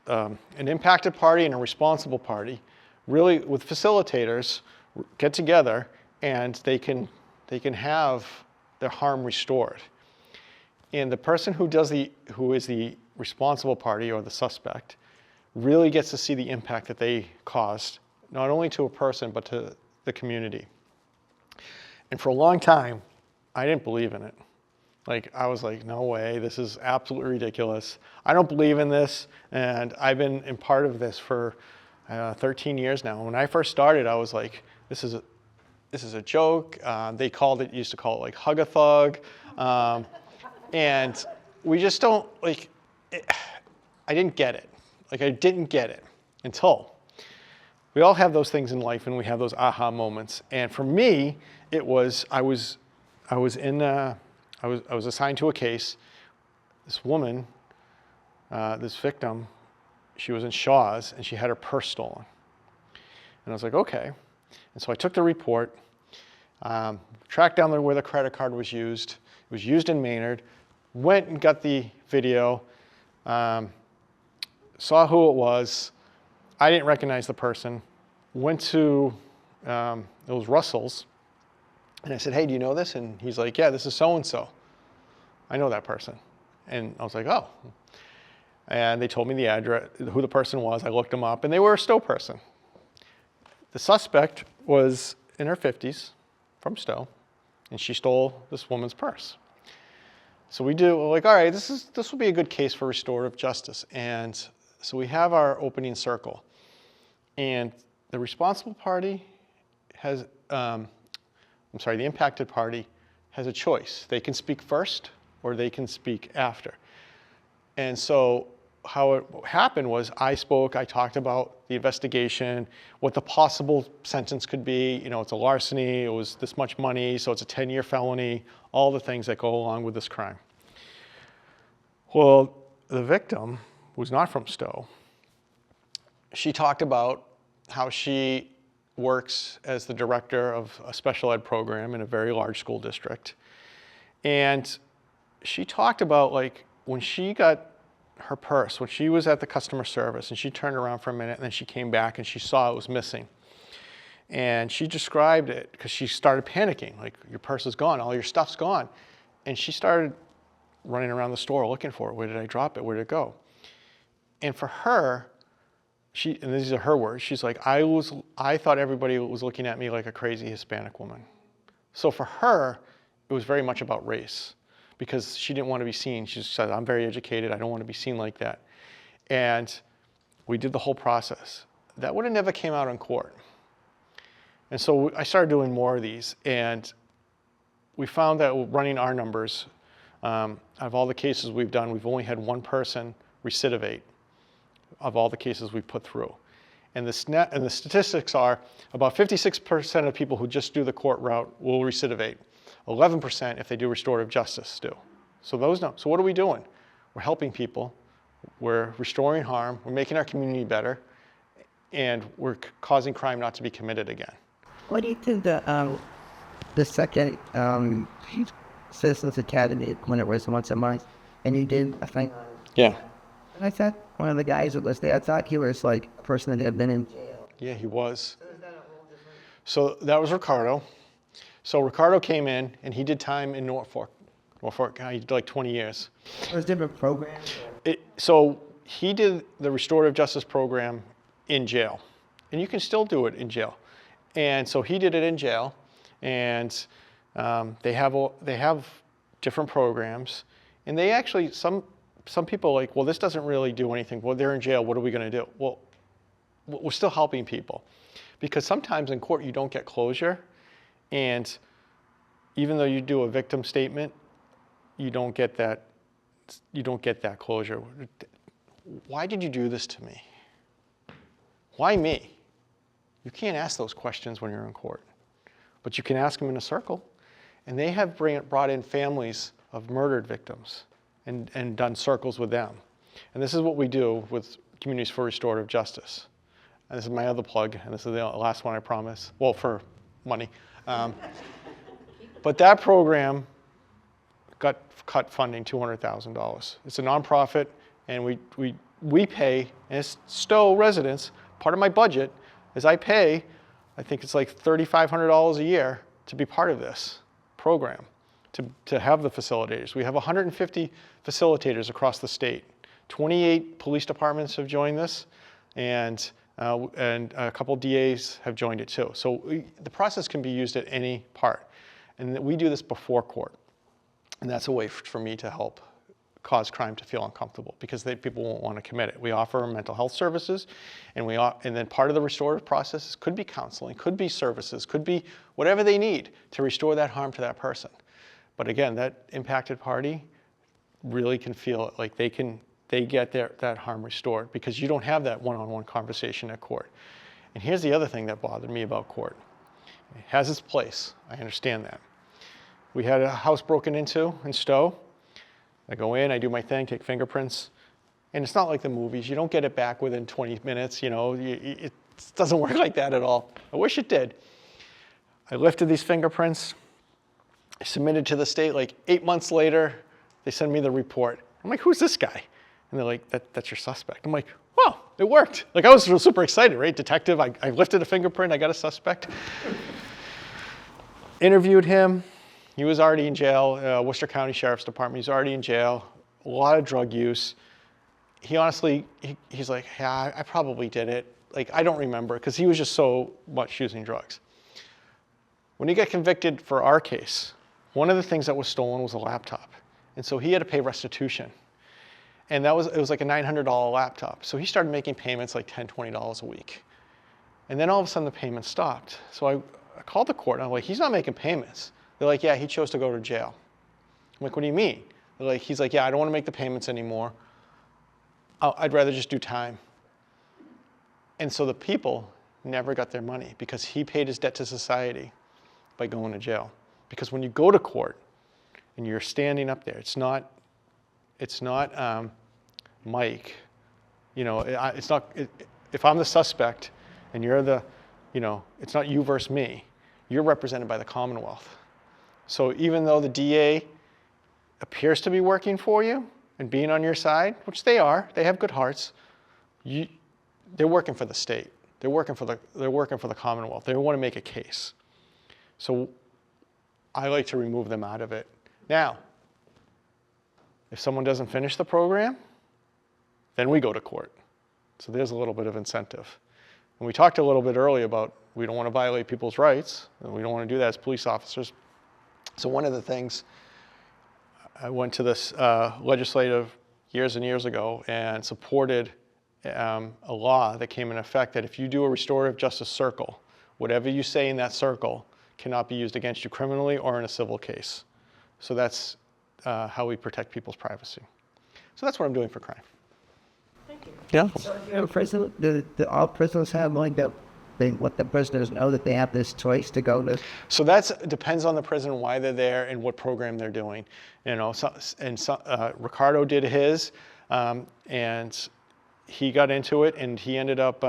an impacted party and a responsible party really, with facilitators, get together and they can have their harm restored. And the person who is the responsible party or the suspect really gets to see the impact that they caused, not only to a person, but to the community. And for a long time, I didn't believe in it. Like, I was like, no way, this is absolutely ridiculous. I don't believe in this, and I've been in part of this for 13 years now. When I first started, I was like, this is a joke. They used to call it like hug-a-thug. And we just don't, like, I didn't get it. Like, I didn't get it until we all have those things in life, and we have those aha moments. And for me, it was, I was assigned to a case. This woman, this victim, she was in Shaw's, and she had her purse stolen. And I was like, okay. And so I took the report, tracked down where the credit card was used. It was used in Maynard. Went and got the video, saw who it was. I didn't recognize the person. went to, it was Russell's, and I said, hey, do you know this? And he's like, yeah, this is so-and-so. I know that person. And I was like, oh. And they told me the address, who the person was. I looked them up, and they were a Stow person. The suspect was in her 50s from Stow, and she stole this woman's purse. So we're like, all right, this will be a good case for restorative justice. And so we have our opening circle. And the responsible party has, the impacted party has a choice. They can speak first or they can speak after. And so how it happened was I talked about the investigation, what the possible sentence could be. You know, it's a larceny, it was this much money, so it's a 10-year felony, all the things that go along with this crime. Well, the victim, who's not from Stow, she talked about how she works as the director of a special ed program in a very large school district. And she talked about, like, when she got her purse, when she was at the customer service and she turned around for a minute and then she came back and she saw it was missing. And she described it because she started panicking, like, your purse is gone, all your stuff's gone. And she started running around the store looking for it. Where did I drop it? Where did it go? And for her, and these are her words, she's like, I thought everybody was looking at me like a crazy Hispanic woman. So for her, it was very much about race because she didn't want to be seen. She said, I'm very educated, I don't want to be seen like that. And we did the whole process. That would have never came out in court. And so I started doing more of these, and we found that running our numbers, out of all the cases we've done, we've only had one person recidivate of all the cases we've put through. And the statistics are about 56% of people who just do the court route will recidivate. 11% if they do restorative justice do. So so what are we doing? We're helping people, we're restoring harm, we're making our community better, and we're causing crime not to be committed again. What do you think the second Citizens Academy, when it was once a month, and you did a thing? Yeah. And I thought one of the guys that was there, I thought he was like a person that had been in jail. Yeah, he was. So that was Ricardo. So Ricardo came in and he did time in Norfolk. He did like 20 years. There's different programs? So he did the restorative justice program in jail. And you can still do it in jail. And so he did it in jail. And they have different programs. And they actually, some people are like, well, this doesn't really do anything. Well, they're in jail. What are we going to do? Well, we're still helping people. Because sometimes in court you don't get closure. And even though you do a victim statement, you don't get that closure. Why did you do this to me? Why me? You can't ask those questions when you're in court. But you can ask them in a circle. And they have brought in families of murdered victims and done circles with them. And this is what we do with Communities for Restorative Justice. And this is my other plug, and this is the last one I promise. Well, for money. But that program got cut funding, $200,000. It's a nonprofit, and we pay, and it's Stow residents, part of my budget is I pay, I think it's like $3,500 a year to be part of this program, to have the facilitators. We have 150 facilitators across the state. 28 police departments have joined this, and a couple DAs have joined it too. So the process can be used at any part. And we do this before court. And that's a way for me to help cause crime to feel uncomfortable because people won't want to commit it. We offer mental health services, and then part of the restorative process could be counseling, could be services, could be whatever they need to restore that harm to that person. But again, that impacted party really can feel like they get that harm restored because you don't have that one-on-one conversation at court. And here's the other thing that bothered me about court. It has its place. I understand that. We had a house broken into in Stow. I go in, I do my thing, take fingerprints. And it's not like the movies. You don't get it back within 20 minutes. You know, it doesn't work like that at all. I wish it did. I lifted these fingerprints. I submitted to the state. Like 8 months later, they send me the report. I'm like, who's this guy? And they're like, that's your suspect. I'm like, well, It worked. Like, I was super excited, right? Detective, I lifted a fingerprint, I got a suspect. Interviewed him. He was already in jail, Worcester County Sheriff's Department. He's already in jail, a lot of drug use. He honestly, he's like, yeah, I probably did it. Like, I don't remember, because he was just so much using drugs. When he got convicted for our case, one of the things that was stolen was a laptop. And so he had to pay restitution. And it was like a $900 laptop. So he started making payments like $10, $20 a week. And then all of a sudden the payments stopped. So I called the court and I'm like, he's not making payments. They're like, yeah, he chose to go to jail. I'm like, what do you mean? They're like, he's like, yeah, I don't want to make the payments anymore. I'd rather just do time. And so the people never got their money because he paid his debt to society by going to jail. Because when you go to court and you're standing up there, it's not Mike, you know, if I'm the suspect and you're the, you know, it's not you versus me, you're represented by the Commonwealth. So even though the DA appears to be working for you and being on your side, which they are, they have good hearts, they're working for the state. They're working for the Commonwealth. They want to make a case. So I like to remove them out of it. Now, if someone doesn't finish the program, then we go to court. So there's a little bit of incentive. And we talked a little bit earlier about we don't want to violate people's rights, and we don't want to do that as police officers. So one of the things, I went to this legislative years and years ago and supported a law that came in effect that if you do a restorative justice circle, whatever you say in that circle cannot be used against you criminally or in a civil case. So that's how we protect people's privacy. So that's what I'm doing for crime. Thank you. Yeah. So if you're a prison, do all prisoners have like that? They let the prisoners know that they have this choice to go to? So that depends on the prison, why they're there, and what program they're doing. You know, Ricardo did his, and he got into it, and he ended up,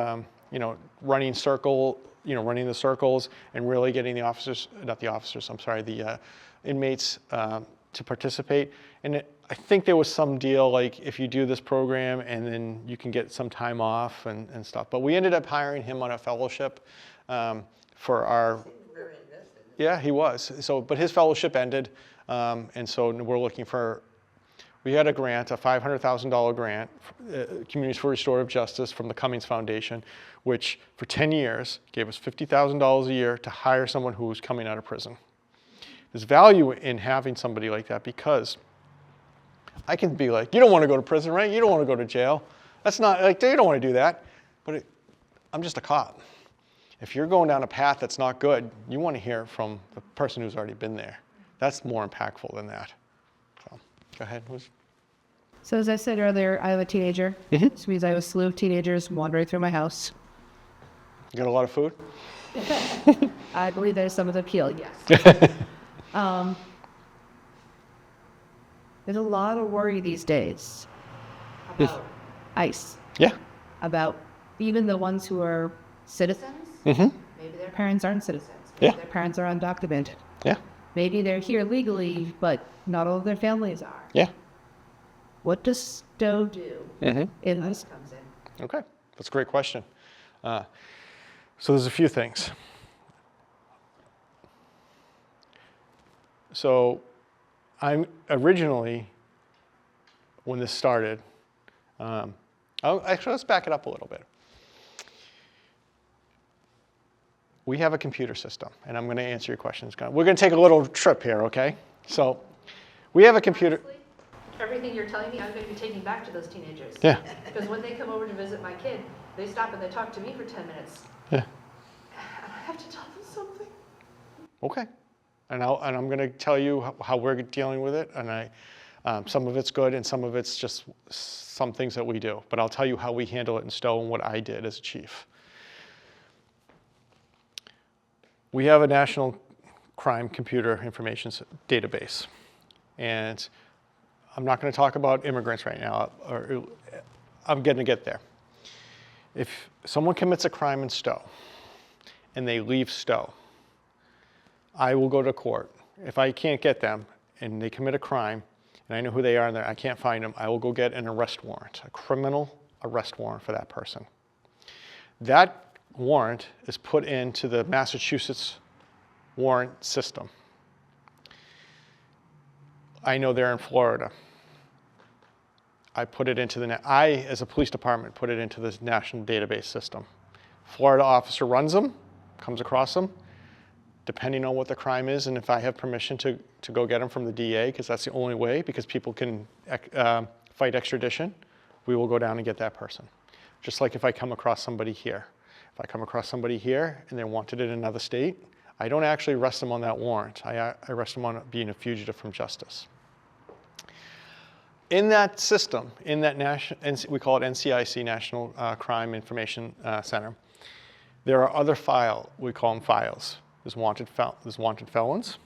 you know, running the circles, and really getting the inmates to participate. And I think there was some deal like if you do this program and then you can get some time off and stuff. But we ended up hiring him on a fellowship for our. Yeah, he was. So, but his fellowship ended, and so we're looking for. We had a grant, a $500,000 grant, Communities for Restorative Justice from the Cummings Foundation, which for 10 years gave us $50,000 a year to hire someone who was coming out of prison. There's value in having somebody like that because I can be like, you don't want to go to prison, right? You don't want to go to jail. That's not, like, they don't want to do that. But I'm just a cop. If you're going down a path that's not good, you want to hear from the person who's already been there. That's more impactful than that. So, go ahead. So as I said earlier, I have a teenager. This means I have a slew of teenagers wandering through my house. You got a lot of food? I believe there's some of the appeal, yes. There's a lot of worry these days about ICE. Yeah. About even the ones who are citizens. Mm-hmm. Maybe their parents aren't citizens. Maybe their parents are undocumented. Yeah. Maybe they're here legally, but not all of their families are. Yeah. What does Stow do if ICE comes in? Okay, that's a great question. So there's a few things. So I'm originally, when this started, actually let's back it up a little bit. We have a computer system, and I'm going to answer your questions. We're going to take a little trip here, okay? So we have a computer. Honestly, everything you're telling me, I'm going to be taking back to those teenagers. Yeah. Because when they come over to visit my kid, they stop and they talk to me for 10 minutes. Yeah. And I have to tell them something. Okay. And I'm going to tell you how we're dealing with it, and some of it's good, and some of it's just some things that we do. But I'll tell you how we handle it in Stow and what I did as chief. We have a national crime computer information database, and I'm not going to talk about immigrants right now, or I'm going to get there. If someone commits a crime in Stow and they leave Stow, I will go to court. If I can't get them and they commit a crime and I know who they are and I can't find them, I will go get an arrest warrant, a criminal arrest warrant for that person. That warrant is put into the Massachusetts warrant system. I know they're in Florida. I put it into as a police department, put it into this national database system. Florida officer runs them, comes across them, depending on what the crime is, and if I have permission to go get them from the DA, because that's the only way, because people can fight extradition, we will go down and get that person. Just like if I come across somebody here. If I come across somebody here and they're wanted in another state, I don't actually arrest them on that warrant. I arrest them on being a fugitive from justice. In that system, in that we call it NCIC, National Crime Information Center, there are other we call them files. There's wanted felons,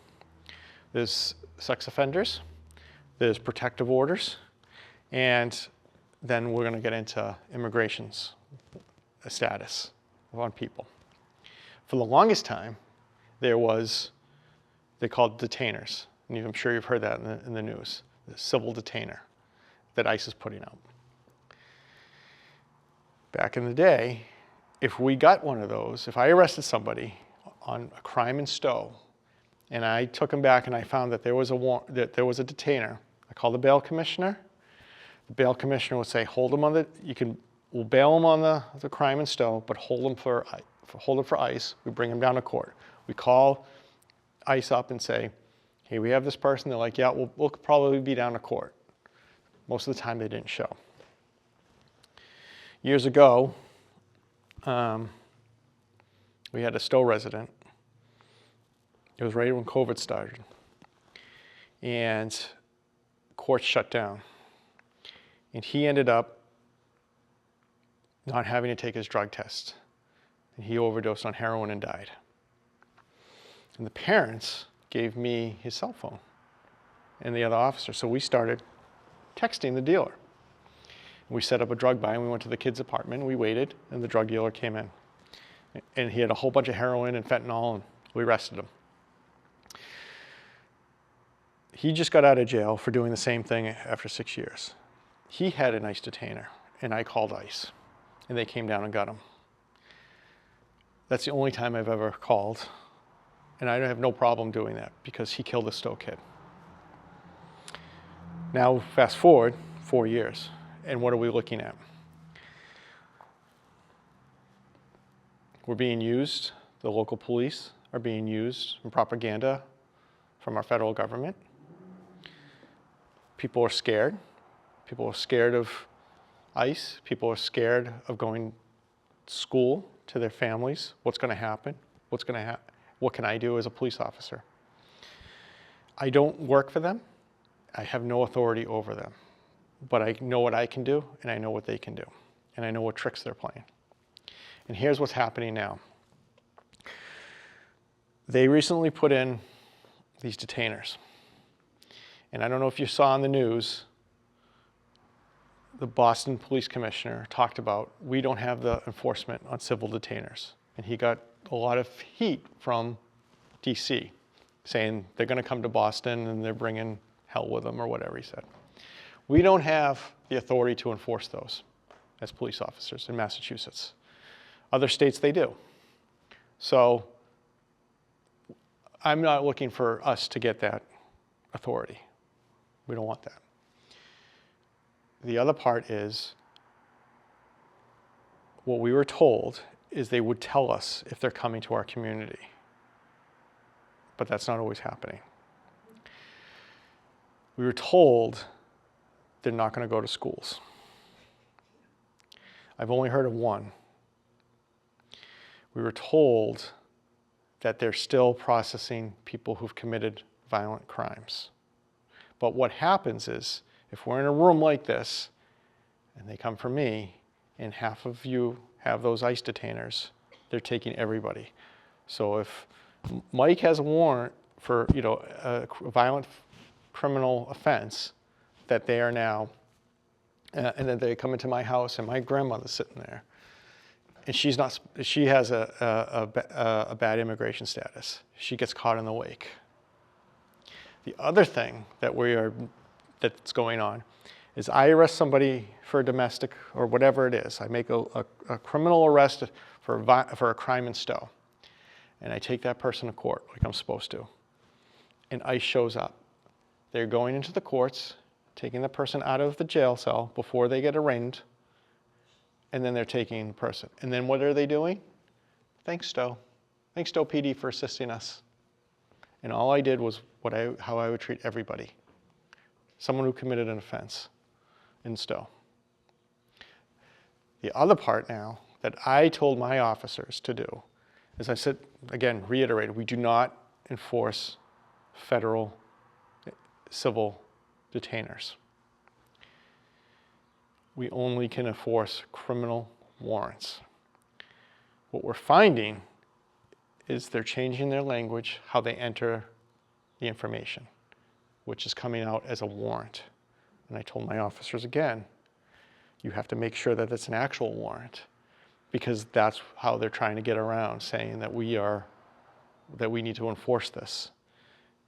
there's sex offenders, there's protective orders, and then we're going to get into immigration's status on people. For the longest time, they called detainers. And I'm sure you've heard that in the news, the civil detainer that ICE is putting out. Back in the day, if we got one of those, if I arrested somebody on a crime in Stow, and I took him back and I found that there was a detainer, I called the bail commissioner. The bail commissioner would say, hold him on we'll bail him on the crime in Stow, but hold him for ICE. We bring him down to court. We call ICE up and say, hey, we have this person. They're like, yeah, we'll probably be down to court. Most of the time they didn't show. Years ago, we had a Stow resident. It was right when COVID started. And courts shut down. And he ended up not having to take his drug test. And he overdosed on heroin and died. And the parents gave me his cell phone and the other officer. So we started texting the dealer. We set up a drug buy and we went to the kid's apartment. We waited and the drug dealer came in. And he had a whole bunch of heroin and fentanyl and we arrested him. He just got out of jail for doing the same thing after 6 years. He had an ICE detainer and I called ICE and they came down and got him. That's the only time I've ever called. And I have no problem doing that because he killed a Stow kid. Now, fast forward 4 years, and what are we looking at? We're being used, the local police are being used in propaganda from our federal government. People are scared. People are scared of ICE. People are scared of going to school, to their families. What's going to happen? What can I do as a police officer? I don't work for them. I have no authority over them. But I know what I can do, and I know what they can do. And I know what tricks they're playing. And here's what's happening now. They recently put in these detainers. And I don't know if you saw on the news, the Boston police commissioner talked about, we don't have the enforcement on civil detainers. And he got a lot of heat from DC, saying they're going to come to Boston and they're bringing hell with them or whatever he said. We don't have the authority to enforce those as police officers in Massachusetts. Other states, they do. So I'm not looking for us to get that authority. We don't want that. The other part is, what we were told is they would tell us if they're coming to our community. But that's not always happening. We were told they're not going to go to schools. I've only heard of one. We were told that they're still processing people who've committed violent crimes. But what happens is, if we're in a room like this, and they come for me, and half of you have those ICE detainers, they're taking everybody. So if Mike has a warrant for a violent criminal offense, that they are now, and then they come into my house and my grandmother's sitting there, and she has a bad immigration status. She gets caught in the wake. The other thing that's going on is I arrest somebody for a domestic or whatever it is. I make a criminal arrest for a crime in Stow. And I take that person to court like I'm supposed to. And ICE shows up. They're going into the courts, taking the person out of the jail cell before they get arraigned, and then they're taking the person. And then what are they doing? Thanks, Stow. Thanks, Stow PD, for assisting us. And all I did was how I would treat everybody. Someone who committed an offense in Stow. The other part now that I told my officers to do is I said, again, reiterated, we do not enforce federal civil detainers. We only can enforce criminal warrants. What we're finding is they're changing their language, how they enter the information, which is coming out as a warrant. And I told my officers again, you have to make sure that it's an actual warrant, because that's how they're trying to get around saying that we need to enforce this.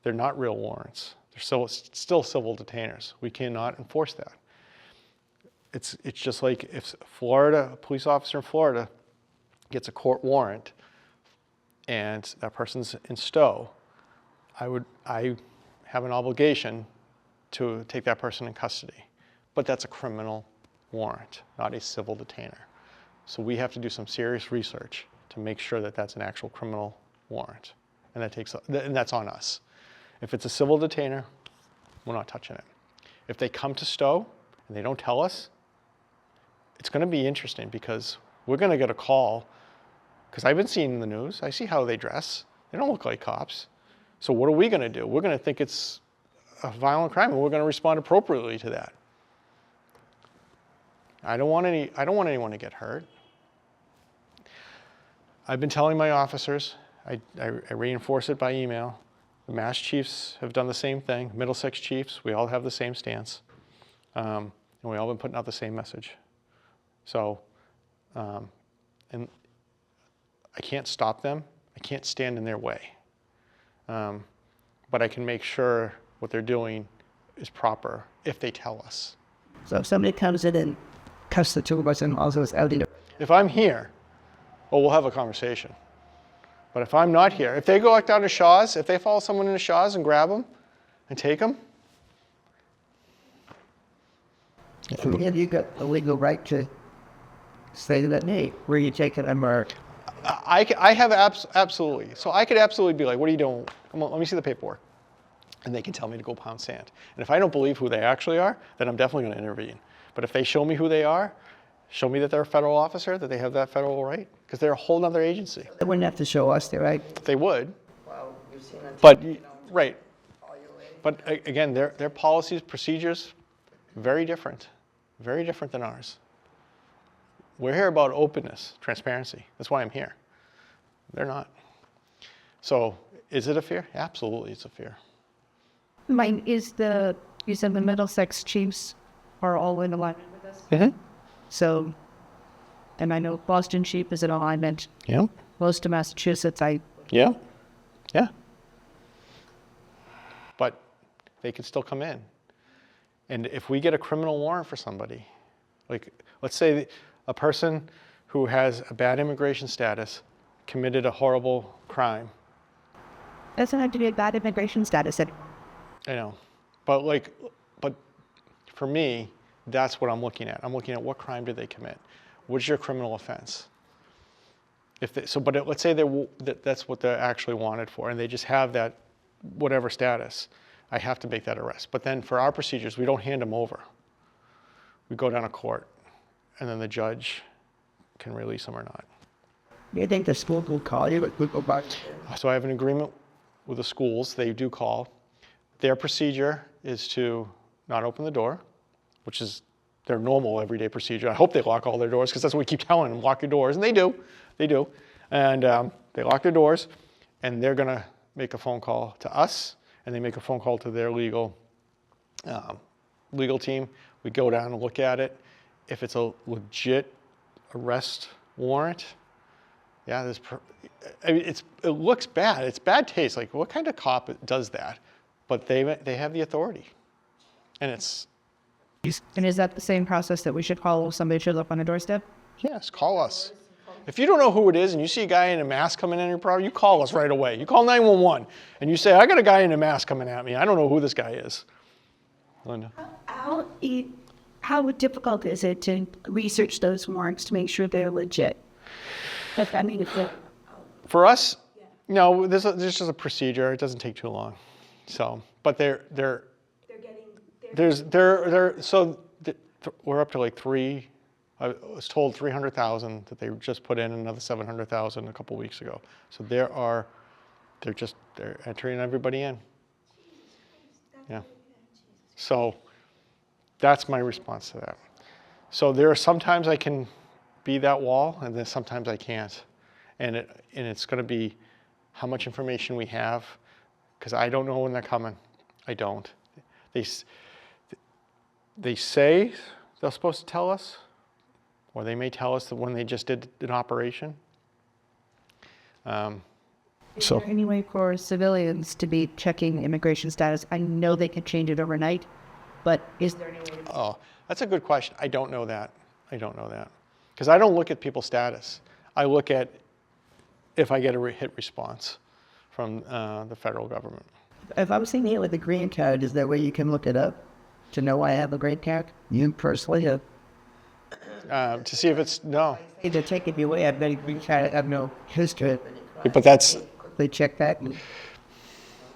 They're not real warrants. They're still civil detainers. We cannot enforce that. It's just like if a police officer in Florida gets a court warrant and that person's in Stow, I have an obligation to take that person in custody. But that's a criminal warrant, not a civil detainer. So we have to do some serious research to make sure that that's an actual criminal warrant. And that's on us. If it's a civil detainer, we're not touching it. If they come to Stow and they don't tell us, it's going to be interesting because we're going to get a call, because I've been seeing in the news, I see how they dress. They don't look like cops. So what are we going to do? We're going to think it's a violent crime and we're going to respond appropriately to that. I don't want anyone to get hurt. I've been telling my officers, I reinforce it by email. The Mass Chiefs have done the same thing. Middlesex Chiefs, we all have the same stance. And we all been putting out the same message. So, and I can't stop them. I can't stand in their way. But I can make sure what they're doing is proper if they tell us. So if somebody comes in and cuts the two of us and also is out in the... If I'm here, well, we'll have a conversation. But if I'm not here, if they go down to Shaw's, if they follow someone into Shaw's and grab them and take them, Have you got the legal right to say that, hey, where are you taking them, or... I have absolutely. So I could absolutely be like, what are you doing? Come on, let me see the paperwork. And they can tell me to go pound sand. And if I don't believe who they actually are, then I'm definitely going to intervene. But if they show me who they are, show me that they're a federal officer, that they have that federal right, because they're a whole other agency. They wouldn't have to show us, they're right? They would. Well, you've seen that. But, right. But again, their policies, procedures, very different than ours. We're here about openness, transparency. That's why I'm here. They're not. So is it a fear? Absolutely, it's a fear. Mine is you said the Middlesex Chiefs are all in alignment with this. Mm-hmm. So, and I know Boston Chief is in alignment. Yeah. Most of Massachusetts, Yeah. But they can still come in. And if we get a criminal warrant for somebody, like let's say a person who has a bad immigration status committed a horrible crime. doesn't have to be a bad immigration status. I know. But for me, that's what I'm looking at. I'm looking at what crime did they commit? What's your criminal offense? But let's say that's what they're actually wanted for, and they just have that whatever status. I have to make that arrest. But then for our procedures, we don't hand them over. We go down to court, and then the judge can release them or not. Do you think the school will call you, but we'll go back? So I have an agreement with the schools. They do call. Their procedure is to not open the door, which is their normal everyday procedure. I hope they lock all their doors, because that's what we keep telling them, lock your doors. And they do. And they lock their doors, and they're going to make a phone call to us, and they make a phone call to their legal team. We go down and look at it. If it's a legit arrest warrant, yeah, it looks bad. It's bad taste. Like, what kind of cop does that? But they have the authority, and it's And is that the same process that we should follow if somebody shows up on a doorstep? Yes, call us. If you don't know who it is and you see a guy in a mask coming in your property, you call us right away. You call 911 and you say, I got a guy in a mask coming at me. I don't know who this guy is. Linda? How difficult is it to research those marks to make sure they're legit? I mean, For us, no, this is just a procedure. It doesn't take too long. So, but we're up to like I was told 300,000 that they just put in another 700,000 a couple weeks ago. So they're entering everybody in. Yeah. So that's my response to that. So there are sometimes I can be that wall, and then sometimes I can't. And it's going to be how much information we have, because I don't know when they're coming. I don't. They say they're supposed to tell us, or they may tell us that when they just did an operation. Is there any way for civilians to be checking immigration status? I know they can change it overnight, but is there any way to... Oh, that's a good question. I don't know that. Because I don't look at people's status. I look at if I get a hit response from the federal government. If I'm seeing it with a green card, is there a way you can look it up to know I have a green card? You personally have? To see if it's, no. They're taking me away. I've got a green card. I have no history. But that's, They check that.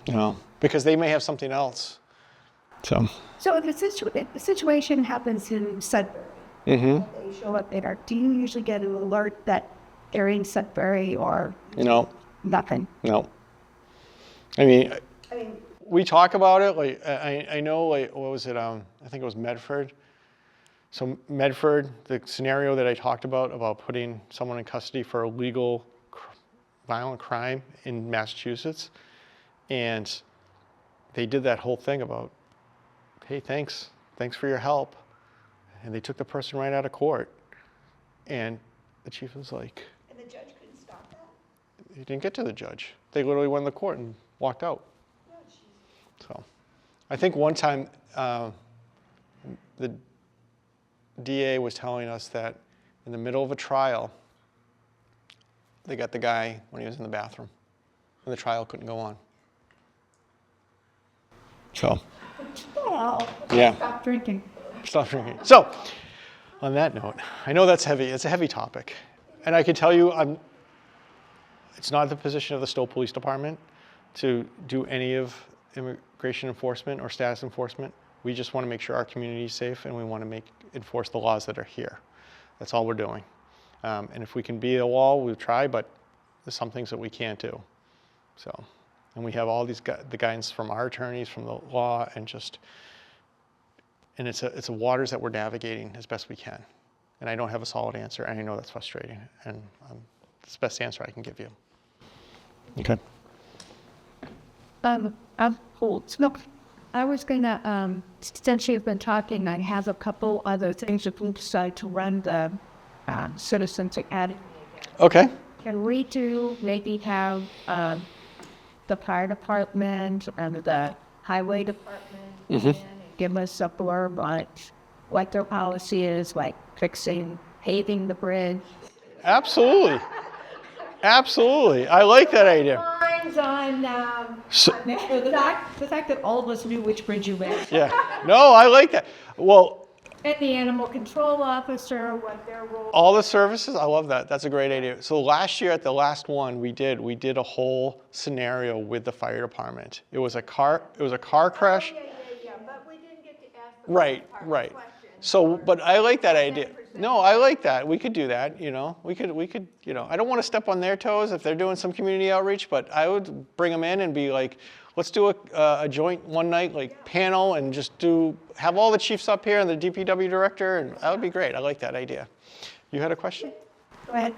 no, because they may have something else. So if the situation happens in Sudbury, they show up there, do you usually get an alert that they're in Sudbury or nothing? No. I mean, we talk about it. Like I know, like what was it? I think it was Medford. So Medford, the scenario that I talked about putting someone in custody for illegal violent crime in Massachusetts, and they did that whole thing about, hey, thanks for your help, and they took the person right out of court, and the chief was like, and the judge couldn't stop that? He didn't get to the judge. They literally went to the court and walked out. So I think one time the DA was telling us that in the middle of a trial, they got the guy when he was in the bathroom, and the trial couldn't go on. So, yeah. Stop drinking. Stop drinking. So, on that note, I know that's heavy. It's a heavy topic. And I can tell you, it's not the position of the Stow Police Department to do any of immigration enforcement or status enforcement. We just want to make sure our community is safe, and we want to enforce the laws that are here. That's all we're doing. And if we can be a wall, we'll try, but there's some things that we can't do. So, and we have all the guidance from our attorneys, from the law, and it's a waters that we're navigating as best we can. And I don't have a solid answer, and I know that's frustrating, and it's the best answer I can give you. Okay. Cool. Look, I was gonna, since you've been talking, I have a couple other things if we decide to run the Citizens Academy. Okay. Can we maybe have the fire department and the highway department and give us a blurb on what their policy is, like paving the bridge? Absolutely. Absolutely. I like that idea. Lines on the fact that all of us knew which bridge you went. Yeah. No, I like that. Well, And the animal control officer, what their role. all the services, I love that. That's a great idea. So last year at the last one we did a whole scenario with the fire department. It was a car crash. Yeah, but we didn't get to ask the Right. questions. So, but I like that idea. No, I like that. We could do that, We could, I don't want to step on their toes if they're doing some community outreach, but I would bring them in and be like, let's do a joint one night panel and just have all the chiefs up here and the DPW director, and that would be great. I like that idea. You had a question? Go ahead.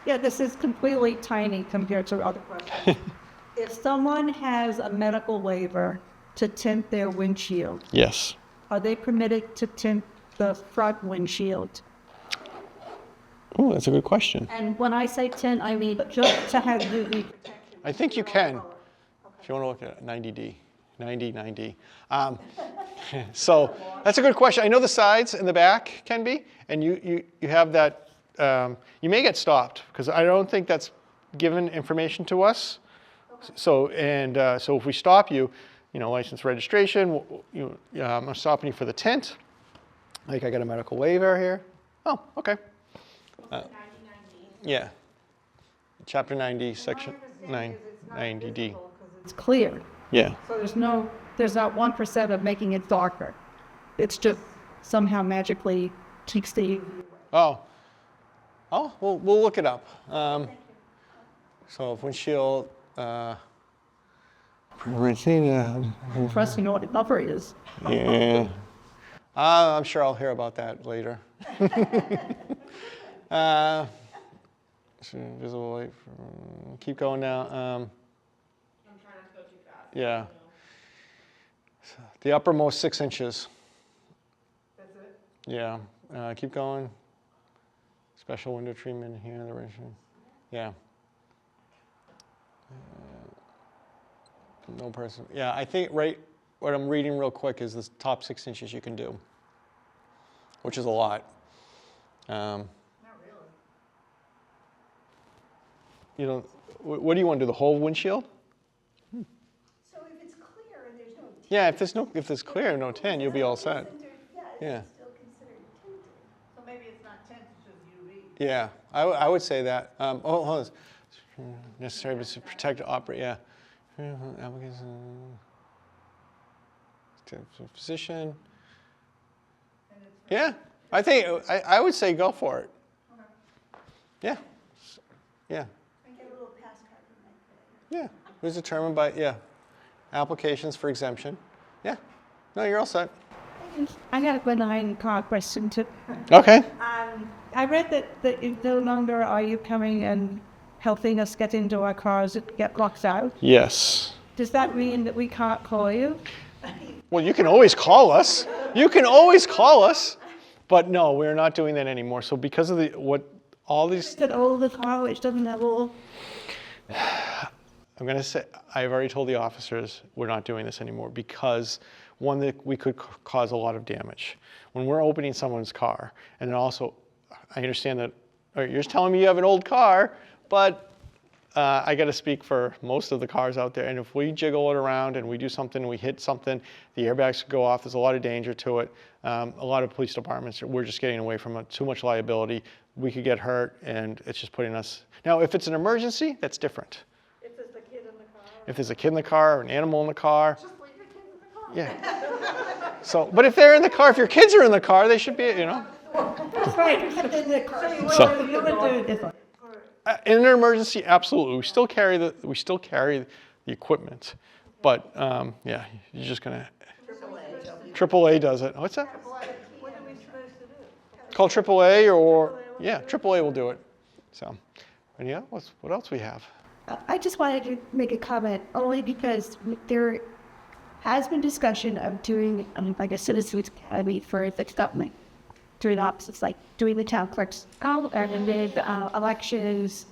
Yeah, this is completely tiny compared to other questions. If someone has a medical waiver to tint their windshield, Yes. are they permitted to tint the front windshield? Oh, that's a good question. And when I say tint, I mean just to have UV protection. I think you can. If you want to look at 90D. 90. So that's a good question. I know the sides and the back can be, and you have that, you may get stopped because I don't think that's given information to us. So, so if we stop you, license, registration, I'm stopping you for the tint. Like I got a medical waiver here. Oh, okay. Yeah. Chapter 90, section 90D. It's clear. Yeah. So there's not 1% of making it darker. It's just somehow magically takes the. Oh, we'll look it up. So windshield. Trust you know what the number is. Yeah. I'm sure I'll hear about that later. Visible light. Keep going now. I'm trying not to go too fast. Yeah. The uppermost 6 inches. That's it? Yeah. Keep going. Special window treatment here. Yeah. No person. Yeah, I think what I'm reading real quick is the top 6 inches you can do, which is a lot. Not really. What do you want to do? The whole windshield? So if it's clear and there's no tint. Yeah, if there's clear, no tint, you'll be all set. Yeah, Yeah. it's still considered tinted. So maybe it's not tint, it's just UV. Yeah, I would say that. Hold on. Necessary to protect the operate. Yeah. Physician. Yeah, I think I would say go for it. Yeah. Yeah. I get a little pass card from my credit. Yeah. It was determined by applications for exemption. Yeah. No, you're all set. I got a benign car question too. Okay. I read that no longer are you coming and helping us get into our cars and get locked out. Yes. Does that mean that we can't call you? Well, you can always call us. You can always call us. But no, we're not doing that anymore. So because of all these. Is it all the car which doesn't have all? I'm going to say, I've already told the officers we're not doing this anymore because, one, that we could cause a lot of damage. When we're opening someone's car, and then also, I understand that you're just telling me you have an old car, but I got to speak for most of the cars out there, and if we jiggle it around and we do something, we hit something, the airbags could go off, there's a lot of danger to it. A lot of police departments, we're just getting away from too much liability. We could get hurt, and it's just putting us. Now, if it's an emergency, that's different. If there's a kid in the car. If there's a kid in the car or an animal in the car. Just leave your kids in the car. Yeah. So, but if they're in the car, if your kids are in the car, they should be, That's right. In the car. So- You would do it different. In an emergency, absolutely. We still carry the equipment, but yeah, you're just gonna. AAA does it. What's that? What are we supposed to do? Call AAA or yeah, AAA will do it. So, and yeah, what else we have? I just wanted to make a comment only because there has been discussion of doing like a citizens academy for the government, doing opposites like doing the town clerk's and then elections,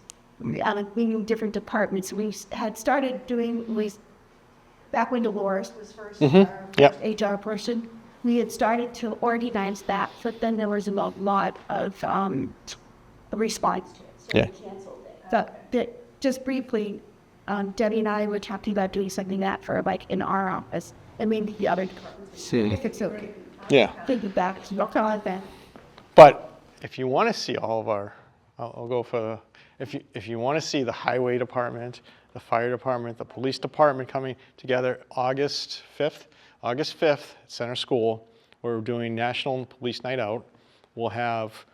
being different departments. We had started doing back when Dolores was first Yep. HR person. We had started to organize that, but then there was a lot of response to it, so Yeah. we canceled it. But just briefly, Debbie and I were talking about doing something that for like in our office and maybe the other departments. If it's okay. Yeah. Think of that. I'll call it that. But if you want to see all of our, I'll go for if you want to see the highway department, the fire department, the police department coming together August 5th at Center School, we're doing National Police Night Out. We'll have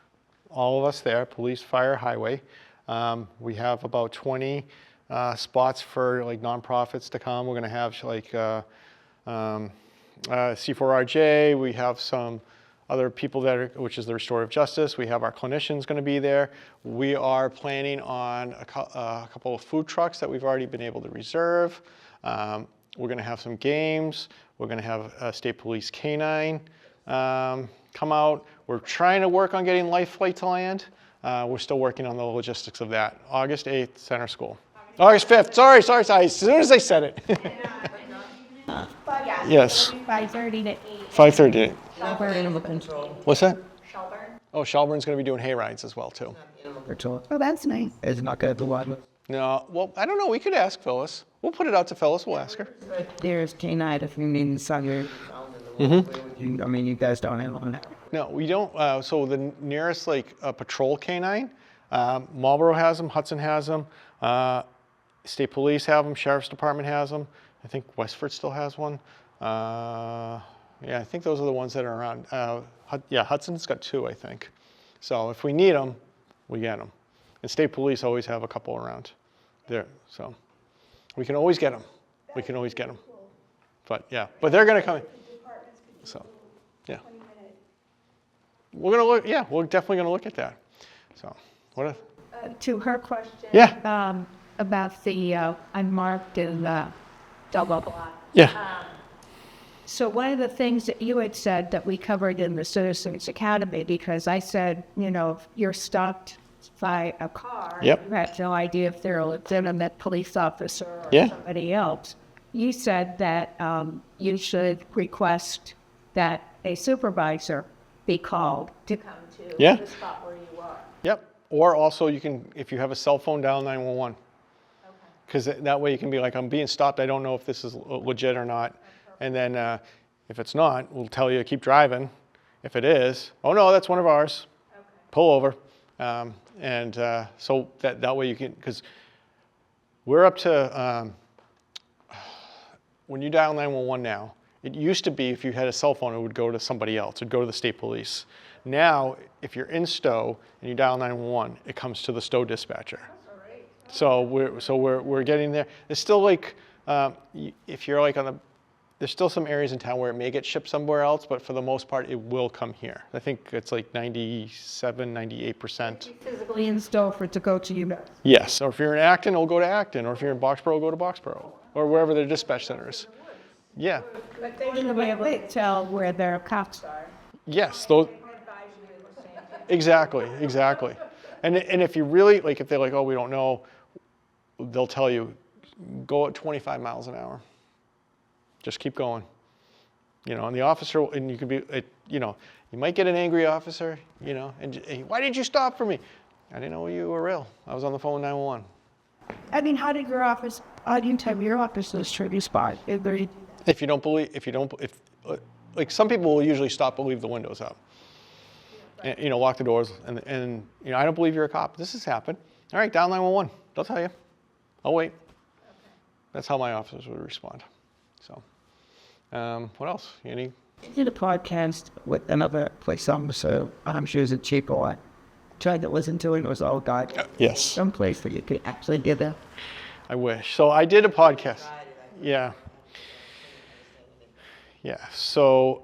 all of us there, police, fire, highway. We have about 20 spots for like nonprofits to come. We're going to have like C4RJ. We have some other people which is the Restorative Justice. We have our clinicians going to be there. We are planning on a couple of food trucks that we've already been able to reserve. We're going to have some games. We're going to have a state police canine come out. We're trying to work on getting Life Flight to land. We're still working on the logistics of that. August 8th, Center School. August 5th, sorry. As soon as I said it. Yes. 5:30 to 8. 5:30 to 8. Animal control. What's that? Shelburne? Oh, Shelburne's going to be doing hay rides as well, too. Animal control. Oh, that's nice. It's not going to be one. No, well, I don't know. We could ask Phyllis. We'll put it out to Phyllis. We'll ask her. There's K9 if you need some. I mean, you guys don't have one. No, we don't. So the nearest patrol canine, Marlboro has them, Hudson has them, State Police have them, Sheriff's Department has them. I think Westford still has one. Yeah, I think those are the ones that are around. Yeah, Hudson's got 2, I think. So if we need them, we get them. And State Police always have a couple around there. So we can always get them. We can always get them. But yeah, but they're going to come in. So, yeah. We're going to look, yeah, we're definitely going to look at that. So, what if? To her question. Yeah. About the unmarked and double block. Yeah. So one of the things that you had said that we covered in the Citizens Academy, because I said, if you're stopped by a car, Yep. you have no idea if they're a legitimate police officer or Yeah. somebody else. You said that you should request that a supervisor be called to come to Yeah. the spot where you are. Yep. Or also you can, if you have a cell phone, dial 911. Because that way you can be like, I'm being stopped. I don't know if this is legit or not. And then if it's not, we'll tell you to keep driving. If it is, oh no, that's one of ours. Pull over. So that way you can, because we're up to, when you dial 911 now, it used to be if you had a cell phone, it would go to somebody else. It would go to the state police. Now, if you're in Stow and you dial 911, it comes to the Stow dispatcher. So we're getting there. There's still if you're on the, there's still some areas in town where it may get shipped somewhere else, but for the most part, it will come here. I think it's 97, 98%. Physically in Stowe for it to go to you guys. Yes, or if you're in Acton, it'll go to Acton, or if you're in Boxborough, it'll go to Boxborough, or wherever their dispatch center is. Yeah. But they should be able to tell where their cops are. Yes, those. Exactly. And if you really, if they're oh, we don't know, they'll tell you, go at 25 miles an hour. Just keep going. And the officer, and you could be, you might get an angry officer, and hey, why did you stop for me? I didn't know you were real. I was on the phone with 911. I mean, how do you tell your officers to respond? If some people will usually stop and leave the windows up. And, lock the doors, and I don't believe you're a cop. This has happened. All right, dial 911. They'll tell you. I'll wait. That's how my officers would respond. So, what else? I did a podcast with another police officer. She was a Chief one. Tried to listen to it. It was all God. Yes. Some place where you could actually get that. I wish. So I did a podcast. Yeah. Yeah. So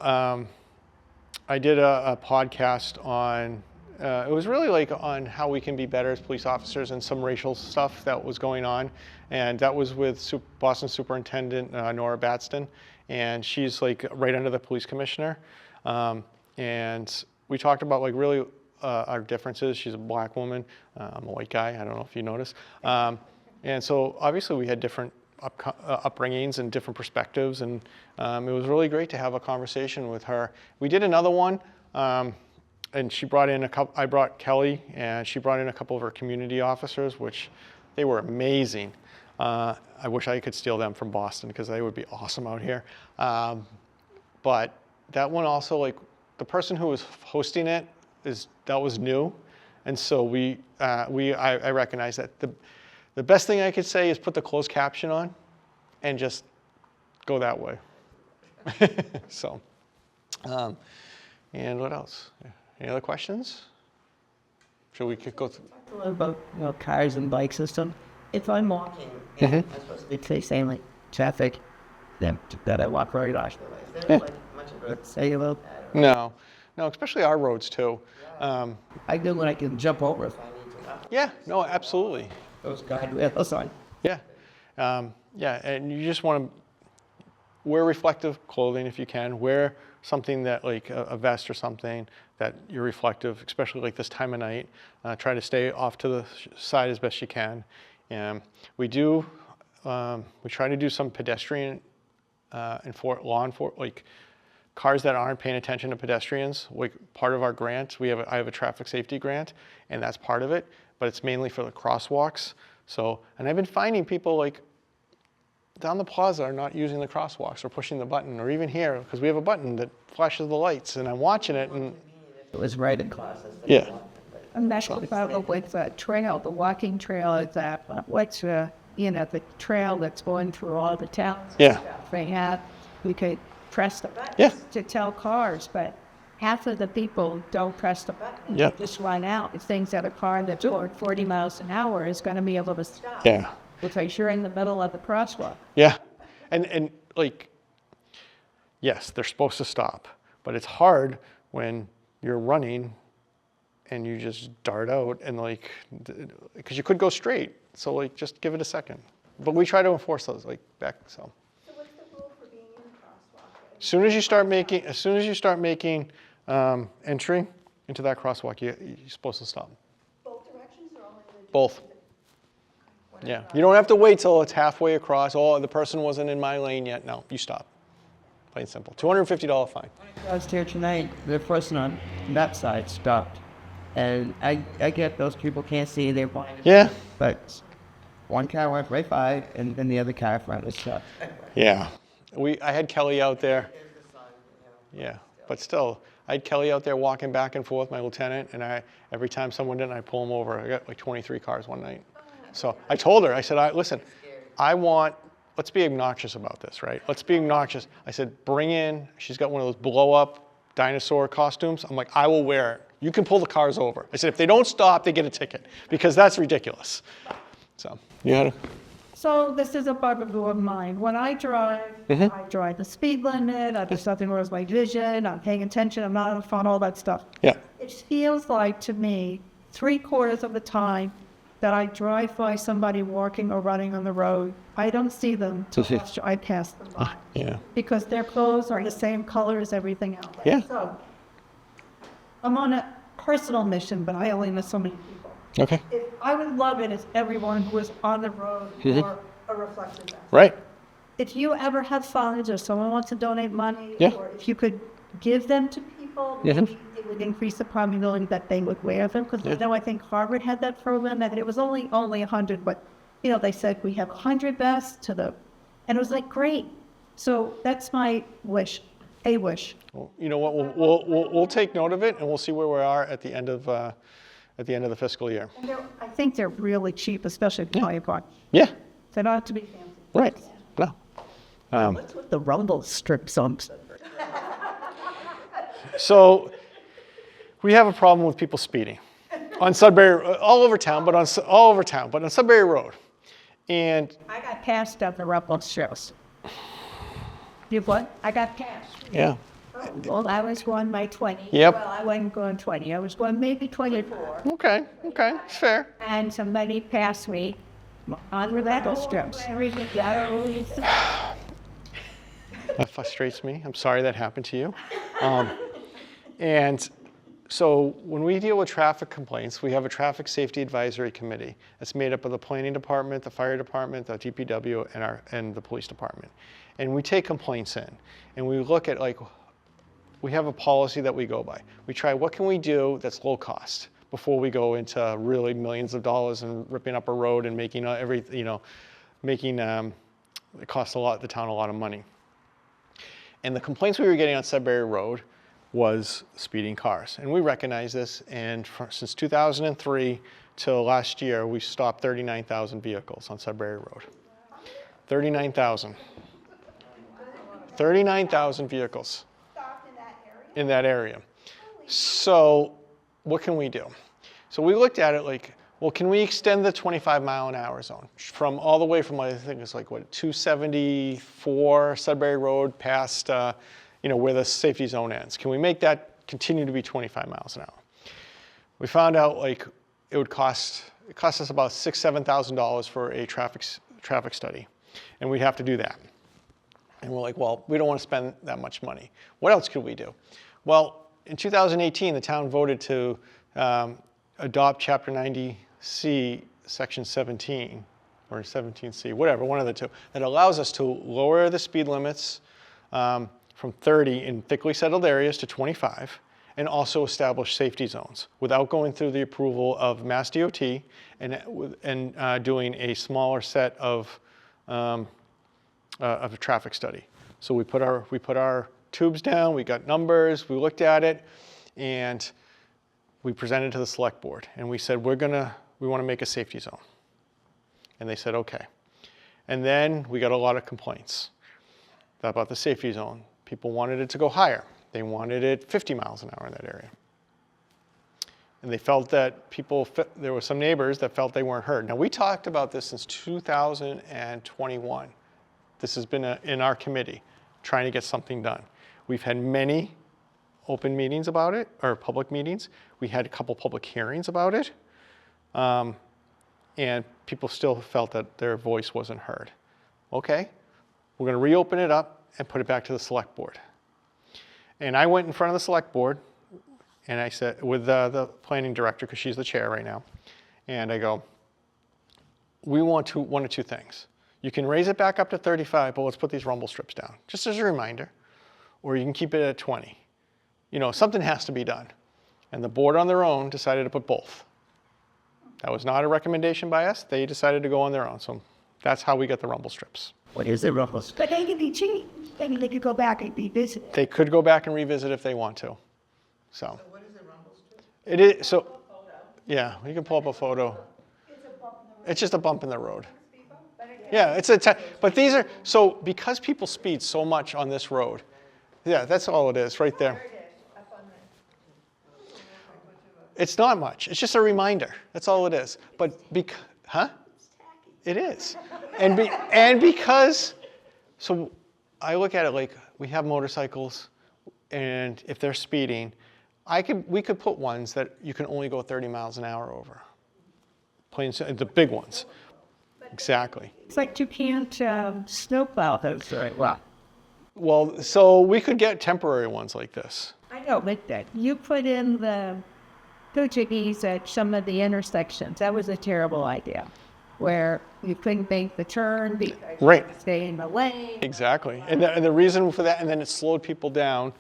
I did a podcast on, it was really on how we can be better as police officers and some racial stuff that was going on. And that was with Boston Superintendent Nora Battston. And she's right under the police commissioner. And we talked about really our differences. She's a black woman. I'm a white guy. I don't know if you noticed. And so obviously we had different upbringings and different perspectives, and it was really great to have a conversation with her. We did another one, and she brought in I brought Kelly, and she brought in a couple of her community officers, which they were amazing. I wish I could steal them from Boston because they would be awesome out here. But that one also, the person who was hosting it that was new, and so I recognize that the best thing I could say is put the closed caption on and just go that way. So, and what else? Any other questions? Should we go through? A little about cars and bike system. If I'm walking, and I'm supposed to be saying traffic, then that I walk right off the way. Is there much of a say about that? No, especially our roads too. I do when I can jump over if I need to. Yeah, no, absolutely. Those guardrails on. Yeah, and you just want to wear reflective clothing if you can. Wear something that a vest or something that you're reflective, especially this time of night. Try to stay off to the side as best you can. And we try to do some pedestrian like cars that aren't paying attention to pedestrians. Like part of our grant, I have a traffic safety grant, and that's part of it, but it's mainly for the crosswalks. So, and I've been finding people like down the plaza are not using the crosswalks or pushing the button, or even here, because we have a button that flashes the lights, and I'm watching it, and It was right in classes. yeah. And that's about with the trail, the walking trail is that, what's the trail that's going through all the towns. Yeah. They have, we could press the button Yeah. to tell cars, but half of the people don't press the button. Yeah. They just run out. It thinks that a car that's going 40 miles an hour is going to be able to stop. Yeah. Because you're in the middle of the crosswalk. Yeah, and like, yes, they're supposed to stop, but it's hard when you're running and you just dart out and like, because you could go straight. So like, just give it a second. But we try to enforce those like back. So. So what's the rule for being in the crosswalk? As soon as you start making entry into that crosswalk, you're supposed to stop. Both directions or only the? Both. Yeah, you don't have to wait till it's halfway across. Oh, the person wasn't in my lane yet. No, you stop. Plain and simple. $250 fine. I was here tonight, the person on that side stopped. And I get those people can't see, they're blind. Yeah. But one car went right by, and then the other car front was stopped. Yeah. I had Kelly out there. Yeah, but still, I had Kelly out there walking back and forth, my lieutenant, and every time someone didn't, I pull them over. I got like 23 cars one night. So I told her, I said, listen, let's be obnoxious about this, right? Let's be obnoxious. I said, she's got one of those blow-up dinosaur costumes. I'm like, I will wear it. You can pull the cars over. I said, if they don't stop, they get a ticket, because that's ridiculous. So, you had So this is a bugaboo of mine. When I drive, I drive the speed limit, there's nothing wrong with my vision, I'm paying attention, I'm not on the phone, all that stuff. Yeah. It feels like to me, 3/4 of the time that I drive by somebody walking or running on the road, I don't see them till after I pass them by. Yeah. Because their clothes are the same color as everything else. Yeah. So I'm on a personal mission, but I only miss so many people. Okay. I would love it if everyone who was on the road wore a reflective vest. Right. If you ever have funds or someone wants to donate money, Yeah. or if you could give them to people, maybe it would increase the probability that they would wear them. Because I think Harvard had that program, that it was only 100, but they said we have 100 vests and it was like great. So that's my wish, a wish. Well, you know what? We'll take note of it, and we'll see where we are at the end of the fiscal year. And I think they're really cheap, especially if you buy a car. Yeah. They don't have to be fancy. Right. No. What's with the rumble strips on? So we have a problem with people speeding on Sudbury, all over town, but on Sudbury Road. And I got passed up the rumble strips. You what? I got passed. yeah. Well, I was going by 20. Yep. Well, I wasn't going 20. I was going maybe 24. Okay. It's fair. And somebody passed me on the rumble strips. That frustrates me. I'm sorry that happened to you. And so when we deal with traffic complaints, we have a traffic safety advisory committee. It's made up of the planning department, the fire department, the DPW, and the police department. And we take complaints in, and we look at we have a policy that we go by. We try, what can we do that's low cost before we go into really millions of dollars and ripping up a road and making it costs the town a lot of money. And the complaints we were getting on Sudbury Road was speeding cars. And we recognize this, and since 2003 till last year, we stopped 39,000 vehicles on Sudbury Road. 39,000. 39,000 vehicles in that area. So what can we do? So we looked at it well, can we extend the 25-mile-an-hour zone from all the way from, I think it's 274 Sudbury Road past, where the safety zone ends? Can we make that continue to be 25 miles an hour? We found out it cost us about $6,000-7,000 for a traffic study, and we'd have to do that. And we're like, well, we don't want to spend that much money. What else could we do? Well, in 2018, the town voted to adopt Chapter 90C, Section 17, or 17C, whatever, one of the two, that allows us to lower the speed limits from 30 in thickly settled areas to 25, and also establish safety zones without going through the approval of Mass DOT and doing a smaller set of a traffic study. So we put our tubes down, we got numbers, we looked at it, and we presented to the select board, and we said we want to make a safety zone. And they said, okay. And then we got a lot of complaints about the safety zone. People wanted it to go higher. They wanted it 50 miles an hour in that area. And they felt that there were some neighbors that felt they weren't heard. Now, we talked about this since 2021. This has been in our committee, trying to get something done. We've had many open meetings about it, or public meetings. We had a couple public hearings about it. And people still felt that their voice wasn't heard. Okay, we're going to reopen it up and put it back to the select board. And I went in front of the select board, and I said, with the planning director, because she's the chair right now, and I go, we want one of two things. You can raise it back up to 35, but let's put these rumble strips down, just as a reminder, or you can keep it at 20. You know, something has to be done. And the board on their own decided to put both. That was not a recommendation by us. They decided to go on their own. So that's how we got the rumble strips. What is a rumble strip? But they can be changed. I mean, they could go back and revisit. They could go back and revisit if they want to. So What is a rumble strip? it is, so, yeah, you can pull up a photo. It's just a bump in the road. Yeah, but these are, so because people speed so much on this road, yeah, that's all it is, right there. It's not much. It's just a reminder. That's all it is. But it is. And because, so I look at it like we have motorcycles, and if they're speeding, we could put ones that you can only go 30 miles an hour over. The big ones. Exactly. It's like you can't snowplow those very well. Well, so we could get temporary ones like this. I know, but that you put in the Poochiggies at some of the intersections. That was a terrible idea, where you couldn't make the turn because you had to stay in the lane. Exactly, and the reason for that, and then it slowed people down.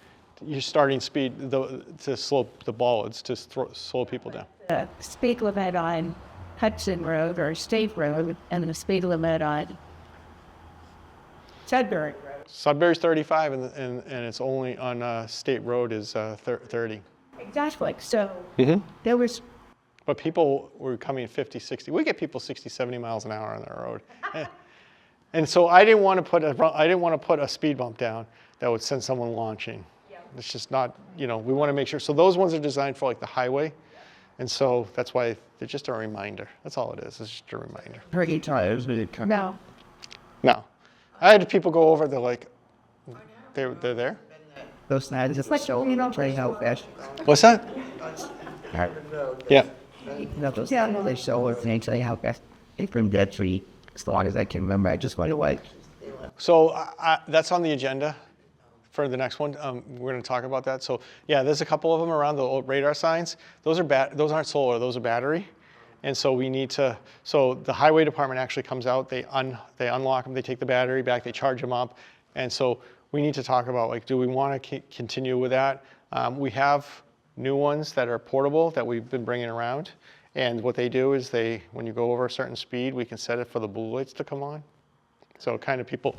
You're starting speed to slow the bollards to slow people down. The speed limit on Hudson Road or State Road, and the speed limit on Sudbury Road. Sudbury's 35, and it's only on State Road is 30. Exactly. So there was. But people were coming 50, 60. We get people 60, 70 miles an hour on the road. And so I didn't want to put a speed bump down that would send someone launching. Yeah. It's just not, we want to make sure. So those ones are designed for like the highway. And so that's why they're just a reminder. That's all it is. It's just a reminder. Pretty tires, but it comes. No. No. I had people go over, they're like, they're there? Those nights, it's like, tell you how fast. What's that? Yeah. No, those they show it and they tell you how fast. From dead tree, as long as I can remember, I just went away. So that's on the agenda for the next one. We're going to talk about that. So yeah, there's a couple of them around the radar signs. Those aren't solar, those are battery. And so we need to, so the highway department actually comes out, they unlock them, they take the battery back, they charge them up. And so we need to talk about, like, do we want to continue with that? We have new ones that are portable that we've been bringing around. And what they do is when you go over a certain speed, we can set it for the blue lights to come on. So kind of people,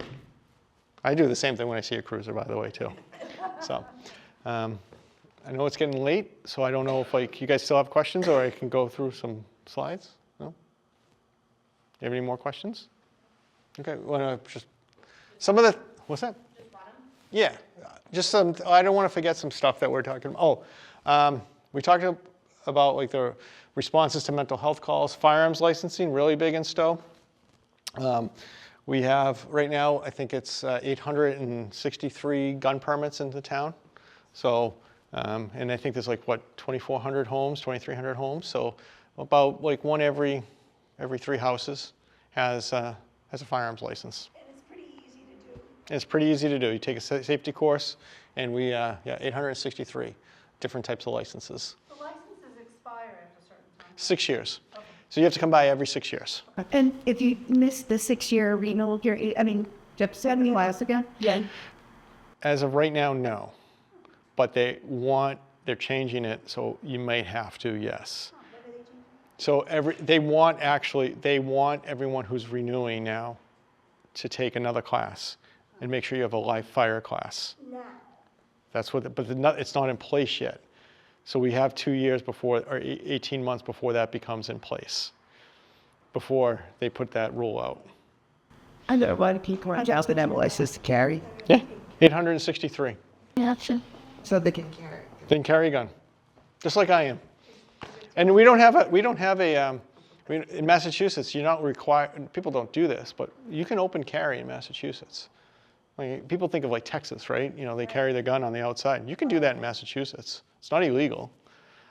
I do the same thing when I see a cruiser, by the way, too. So I know it's getting late, so I don't know if you guys still have questions, or I can go through some slides. No? You have any more questions? Okay, just some of the, what's that? Just bottom? Yeah, just some, I don't want to forget some stuff that we're talking about. We talked about like the responses to mental health calls, firearms licensing, really big in Stow. We have, right now, I think it's 863 gun permits in the town. So, and I think there's 2,400 homes, 2,300 homes. So about one every 3 houses has a firearms license. And it's pretty easy to do. It's pretty easy to do. You take a safety course, and we, 863 different types of licenses. The licenses expire after a certain time. 6 years. Okay. So you have to come by every 6 years. And if you miss the 6-year renewal period, I mean, just 70 miles again? Yeah. As of right now, no. But they're changing it, so you might have to, yes. So they want everyone who's renewing now to take another class and make sure you have a live fire class. That's what, it's not in place yet. So we have 2 years before, or 18 months before that becomes in place, before they put that rule out. I know, why do people want to have a license to carry? Yeah, 863. Yeah, sure. So they can carry. They can carry a gun, just like I am. And we don't have a, in Massachusetts, you're not required, people don't do this, but you can open carry in Massachusetts. Like, people think of like Texas, right? You know, they carry their gun on the outside. You can do that in Massachusetts. It's not illegal.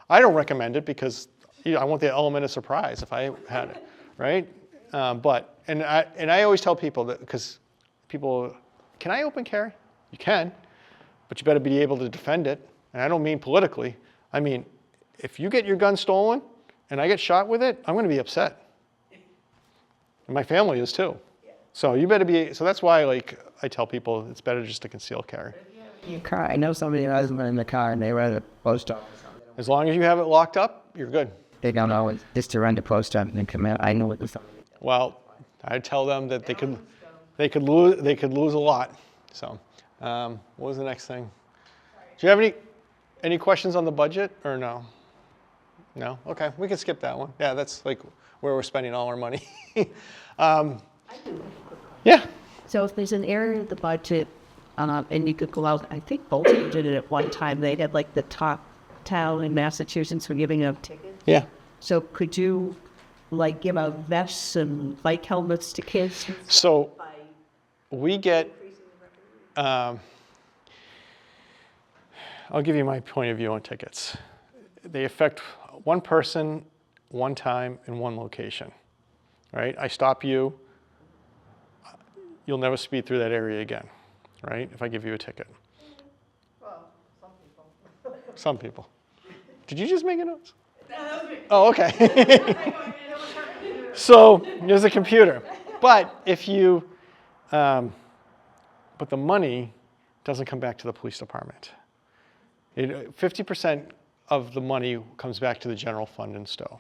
I don't recommend it because I want the element of surprise if I had it, right? And I always tell people that, because people, can I open carry? You can, but you better be able to defend it. And I don't mean politically. I mean, if you get your gun stolen and I get shot with it, I'm going to be upset. And my family is too. So you better be, so that's why, like, I tell people it's better just to conceal carry. Your car, I know somebody who has one in the car and they run a post office. As long as you have it locked up, you're good. They don't always, just to run the post office and come out. I know what the Well, I tell them that they could lose a lot. So, what was the next thing? Do you have any questions on the budget or no? No? Okay, we can skip that one. Yeah, that's like where we're spending all our money. Yeah. So if there's an area of the budget, and you could go out, I think Bolton did it at one time. They had like the top town in Massachusetts for giving out tickets. Yeah. So could you like give out vests and bike helmets to kids? So we get, I'll give you my point of view on tickets. They affect one person, one time, in one location, right? I stop you, you'll never speed through that area again, right? If I give you a ticket. Well, some people. Some people. Did you just make a note? No, that was me. Oh, okay. So there's a computer. But if you, but the money doesn't come back to the police department. 50% of the money comes back to the general fund in Stow.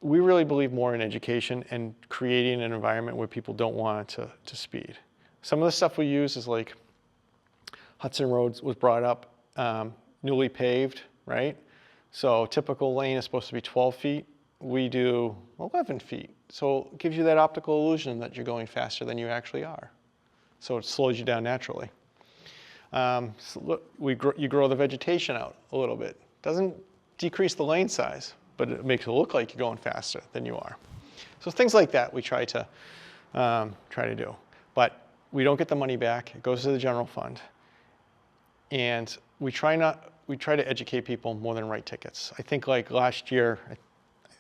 We really believe more in education and creating an environment where people don't want to speed. Some of the stuff we use is like Hudson Road was brought up, newly paved, right? So typical lane is supposed to be 12 feet. We do 11 feet. So it gives you that optical illusion that you're going faster than you actually are. So it slows you down naturally. So you grow the vegetation out a little bit. Doesn't decrease the lane size, but it makes it look like you're going faster than you are. So things like that we try to do. But we don't get the money back. It goes to the general fund. And we try to educate people more than write tickets. I think like last year,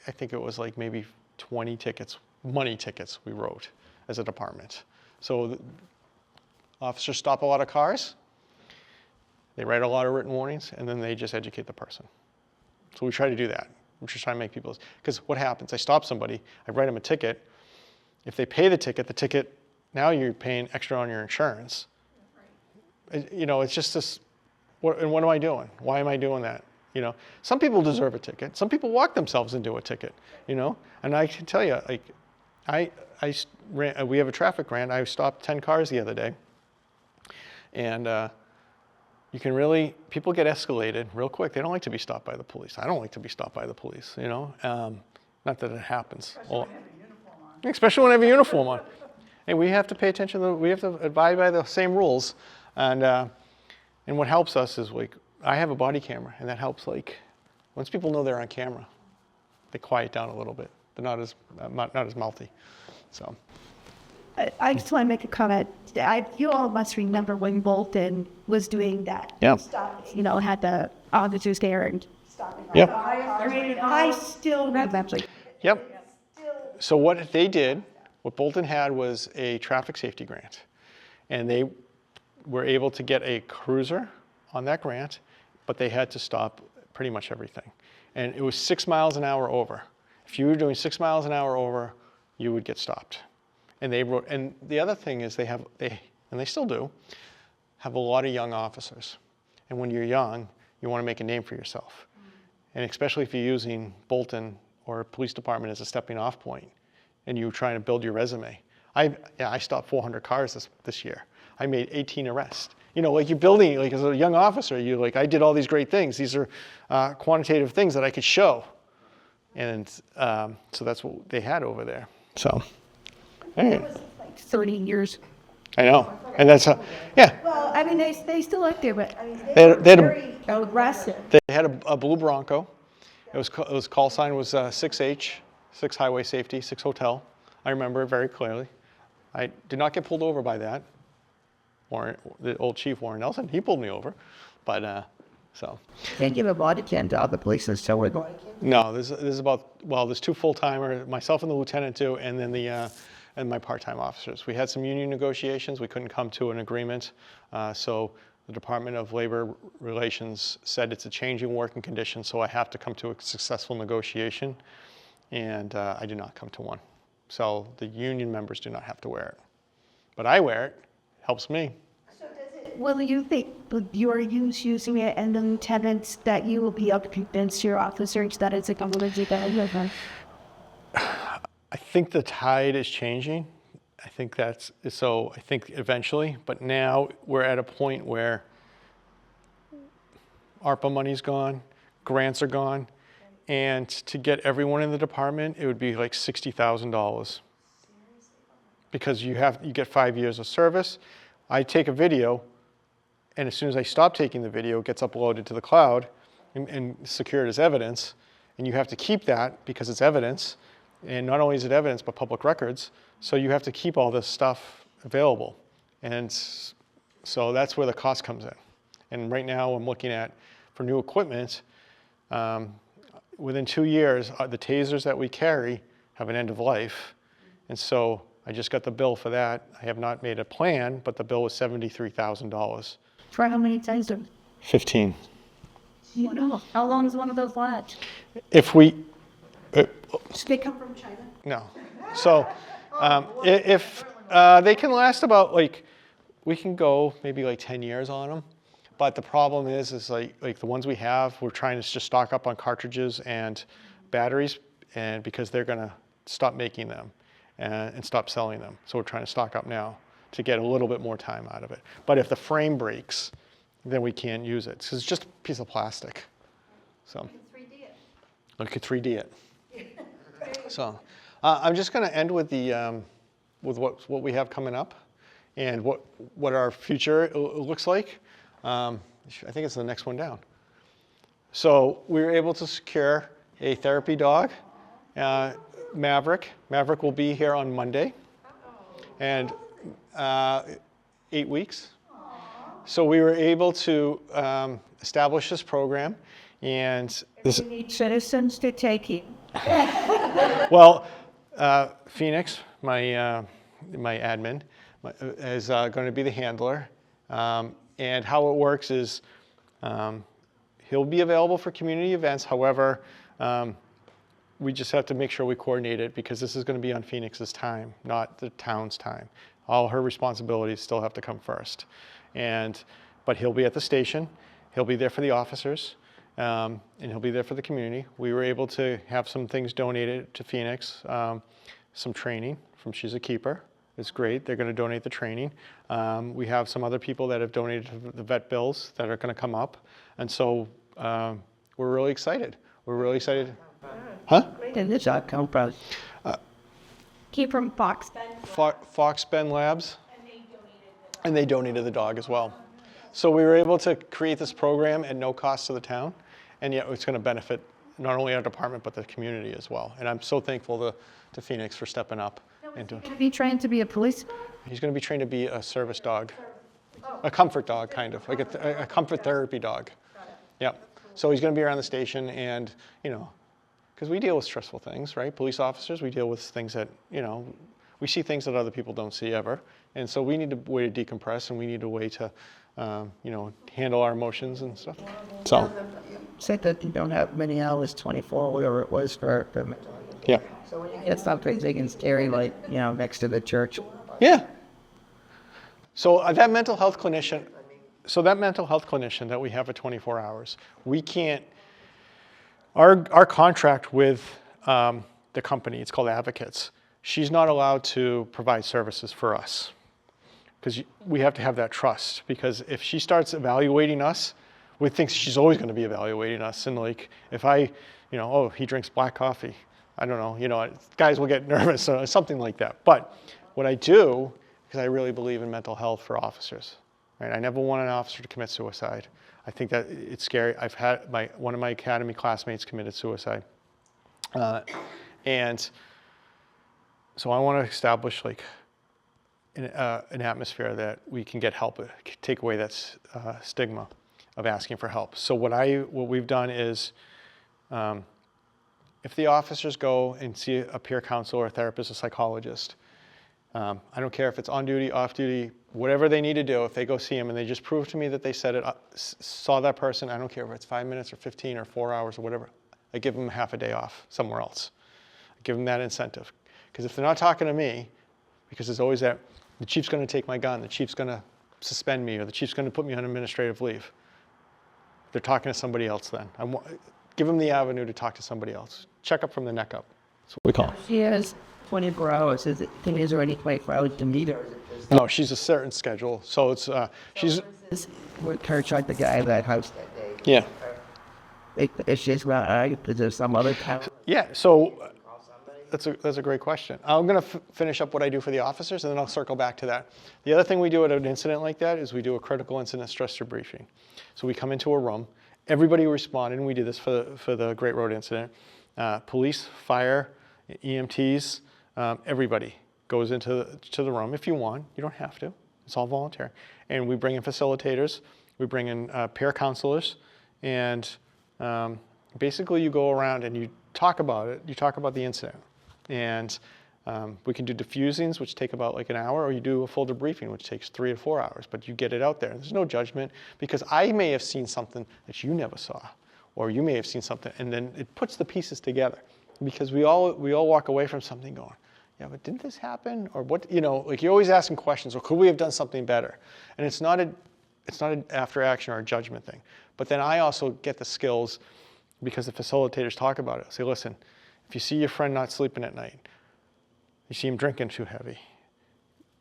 I think it was like maybe 20 tickets, money tickets we wrote as a department. So officers stop a lot of cars, they write a lot of written warnings, and then they just educate the person. So we try to do that. I'm just trying to make people, because what happens, I stop somebody, I write them a ticket. If they pay the ticket, now you're paying extra on your insurance. You know, it's just this, what am I doing? Why am I doing that? You know, some people deserve a ticket. Some people walk themselves into a ticket, you know? And I can tell you, like, we have a traffic grant. I stopped 10 cars the other day. And you can really, people get escalated real quick. They don't like to be stopped by the police. I don't like to be stopped by the police, you know? Not that it happens. Especially when I have a uniform on. And we have to pay attention, we have to abide by the same rules. And what helps us is, like, I have a body camera, and that helps, like, once people know they're on camera, they quiet down a little bit. They're not as mouthy, so. I just want to make a comment. You all must remember when Bolton was doing that. Yeah. You know, had the officers there and stopping. Yep. I still remember. Yep. So what they did, what Bolton had was a traffic safety grant. And they were able to get a cruiser on that grant, but they had to stop pretty much everything. And it was 6 miles an hour over. If you were doing 6 miles an hour over, you would get stopped. And the other thing is and they still do, have a lot of young officers. And when you're young, you want to make a name for yourself. And especially if you're using Bolton or a police department as a stepping off point and you're trying to build your resume. I stopped 400 cars this year. I made 18 arrests. You know, like you're building, like as a young officer, you're like, I did all these great things. These are quantitative things that I could show. And so that's what they had over there. So, anyway. That was like 30 years. I know. And that's how, yeah. Well, I mean, they still like there, but I mean, They had very aggressive. they had a blue Bronco. It was call sign was 6H, 6 Highway Safety, 6 Hotel. I remember it very clearly. I did not get pulled over by that. The old chief, Warren Nelson, he pulled me over. But, so. Can't give a body cam to other police so we're going. No, there's there's 2 full-timers, myself and the lieutenant too, and then and my part-time officers. We had some union negotiations. We couldn't come to an agreement. So the Department of Labor Relations said it's a changing working condition, so I have to come to a successful negotiation. And I did not come to one. So the union members do not have to wear it. But I wear it. Helps me. Will you think you are using it and the lieutenants that you will be able to convince your officers that it's a complementary benefit? I think the tide is changing. I think eventually, but now we're at a point where ARPA money's gone, grants are gone, and to get everyone in the department, it would be like $60,000. Because you get 5 years of service. I take a video, and as soon as I stop taking the video, it gets uploaded to the cloud and secured as evidence, and you have to keep that because it's evidence. And not only is it evidence, but public records. So you have to keep all this stuff available. And so that's where the cost comes in. And right now I'm looking at, for new equipment, within 2 years, the tasers that we carry have an end of life. And so I just got the bill for that. I have not made a plan, but the bill was $73,000. For how many tasers? 15. You know, how long is one of those last? If we, Should they come from China? no. So if they can last about we can go maybe like 10 years on them. But the problem is like the ones we have, we're trying to just stock up on cartridges and batteries, and because they're going to stop making them and stop selling them. So we're trying to stock up now to get a little bit more time out of it. But if the frame breaks, then we can't use it. So it's just a piece of plastic. So 3D it. look at 3D it. So I'm just going to end with with what we have coming up and what our future looks like. I think it's the next one down. So we were able to secure a therapy dog, Maverick. Maverick will be here on Monday, and 8 weeks. So we were able to establish this program, and this. We need citizens to take him. Well, Phoenix, my admin, is going to be the handler. And how it works is he'll be available for community events. However, we just have to make sure we coordinate it because this is going to be on Phoenix's time, not the town's time. All her responsibilities still have to come first. But he'll be at the station. He'll be there for the officers. And he'll be there for the community. We were able to have some things donated to Phoenix, some training from She's a Keeper. It's great. They're going to donate the training. We have some other people that have donated the vet bills that are going to come up. And so we're really excited. We're really excited. Huh? Did this come from? Keep from Fox. Fox Ben Labs. And they donated the dog as well. So we were able to create this program at no cost to the town, and yet it's going to benefit not only our department but the community as well. And I'm so thankful to Phoenix for stepping up. To be trained to be a policeman? He's going to be trained to be a service dog, a comfort dog, kind of like a comfort therapy dog. Yep. So he's going to be around the station, and because we deal with stressful things, right? Police officers, we deal with things that we see things that other people don't see ever, and so we need a way to decompress, and we need a way to handle our emotions and stuff. So Said that you don't have many hours, 24, whatever it was for. Yeah. So when you get something big and scary, like, you know, next to the church. Yeah. So that mental health clinician, that we have for 24 hours, we can't, our contract with the company, it's called Advocates, she's not allowed to provide services for us because we have to have that trust, because if she starts evaluating us, we think she's always going to be evaluating us. And like, if I, oh, he drinks black coffee, I don't know, guys will get nervous or something like that. But what I do, because I really believe in mental health for officers, right? I never want an officer to commit suicide. I think that it's scary. I've had one of my academy classmates committed suicide. And so I want to establish like an atmosphere that we can get help, take away that stigma of asking for help. So what we've done is, if the officers go and see a peer counselor, a therapist, a psychologist, I don't care if it's on duty, off duty, whatever they need to do, if they go see him and they just prove to me that they saw that person, I don't care if it's 5 minutes or 15 or 4 hours or whatever, I give them half a day off somewhere else. I give them that incentive. Because if they're not talking to me, because there's always that, the chief's going to take my gun, the chief's going to suspend me, or the chief's going to put me on administrative leave. They're talking to somebody else then. Give them the avenue to talk to somebody else. Check up from the neck up. That's what we call it. She has 24 hours. Is there any 24 hours to meet her? Or is it just No, she's a certain schedule. So it's, she's, with her trying to get out of that house that day? yeah. Is she around? Is there some other town? Yeah, so that's a great question. I'm going to finish up what I do for the officers, and then I'll circle back to that. The other thing we do at an incident like that is we do a critical incident stress debriefing. So we come into a room. Everybody responded, and we did this for the Great Road incident. Police, fire, EMTs, everybody goes into the room if you want. You don't have to. It's all voluntary. And we bring in facilitators. We bring in peer counselors. And basically you go around and you talk about it. You talk about the incident. And we can do diffusings, which take about like an hour, or you do a full debriefing, which takes 3 to 4 hours. But you get it out there. There's no judgment, because I may have seen something that you never saw, or you may have seen something, and then it puts the pieces together. Because we all walk away from something going, yeah, but didn't this happen? Or what, like you're always asking questions, or could we have done something better? And it's not an after action or a judgment thing. But then I also get the skills, because the facilitators talk about it. Say, listen, if you see your friend not sleeping at night, you see him drinking too heavy,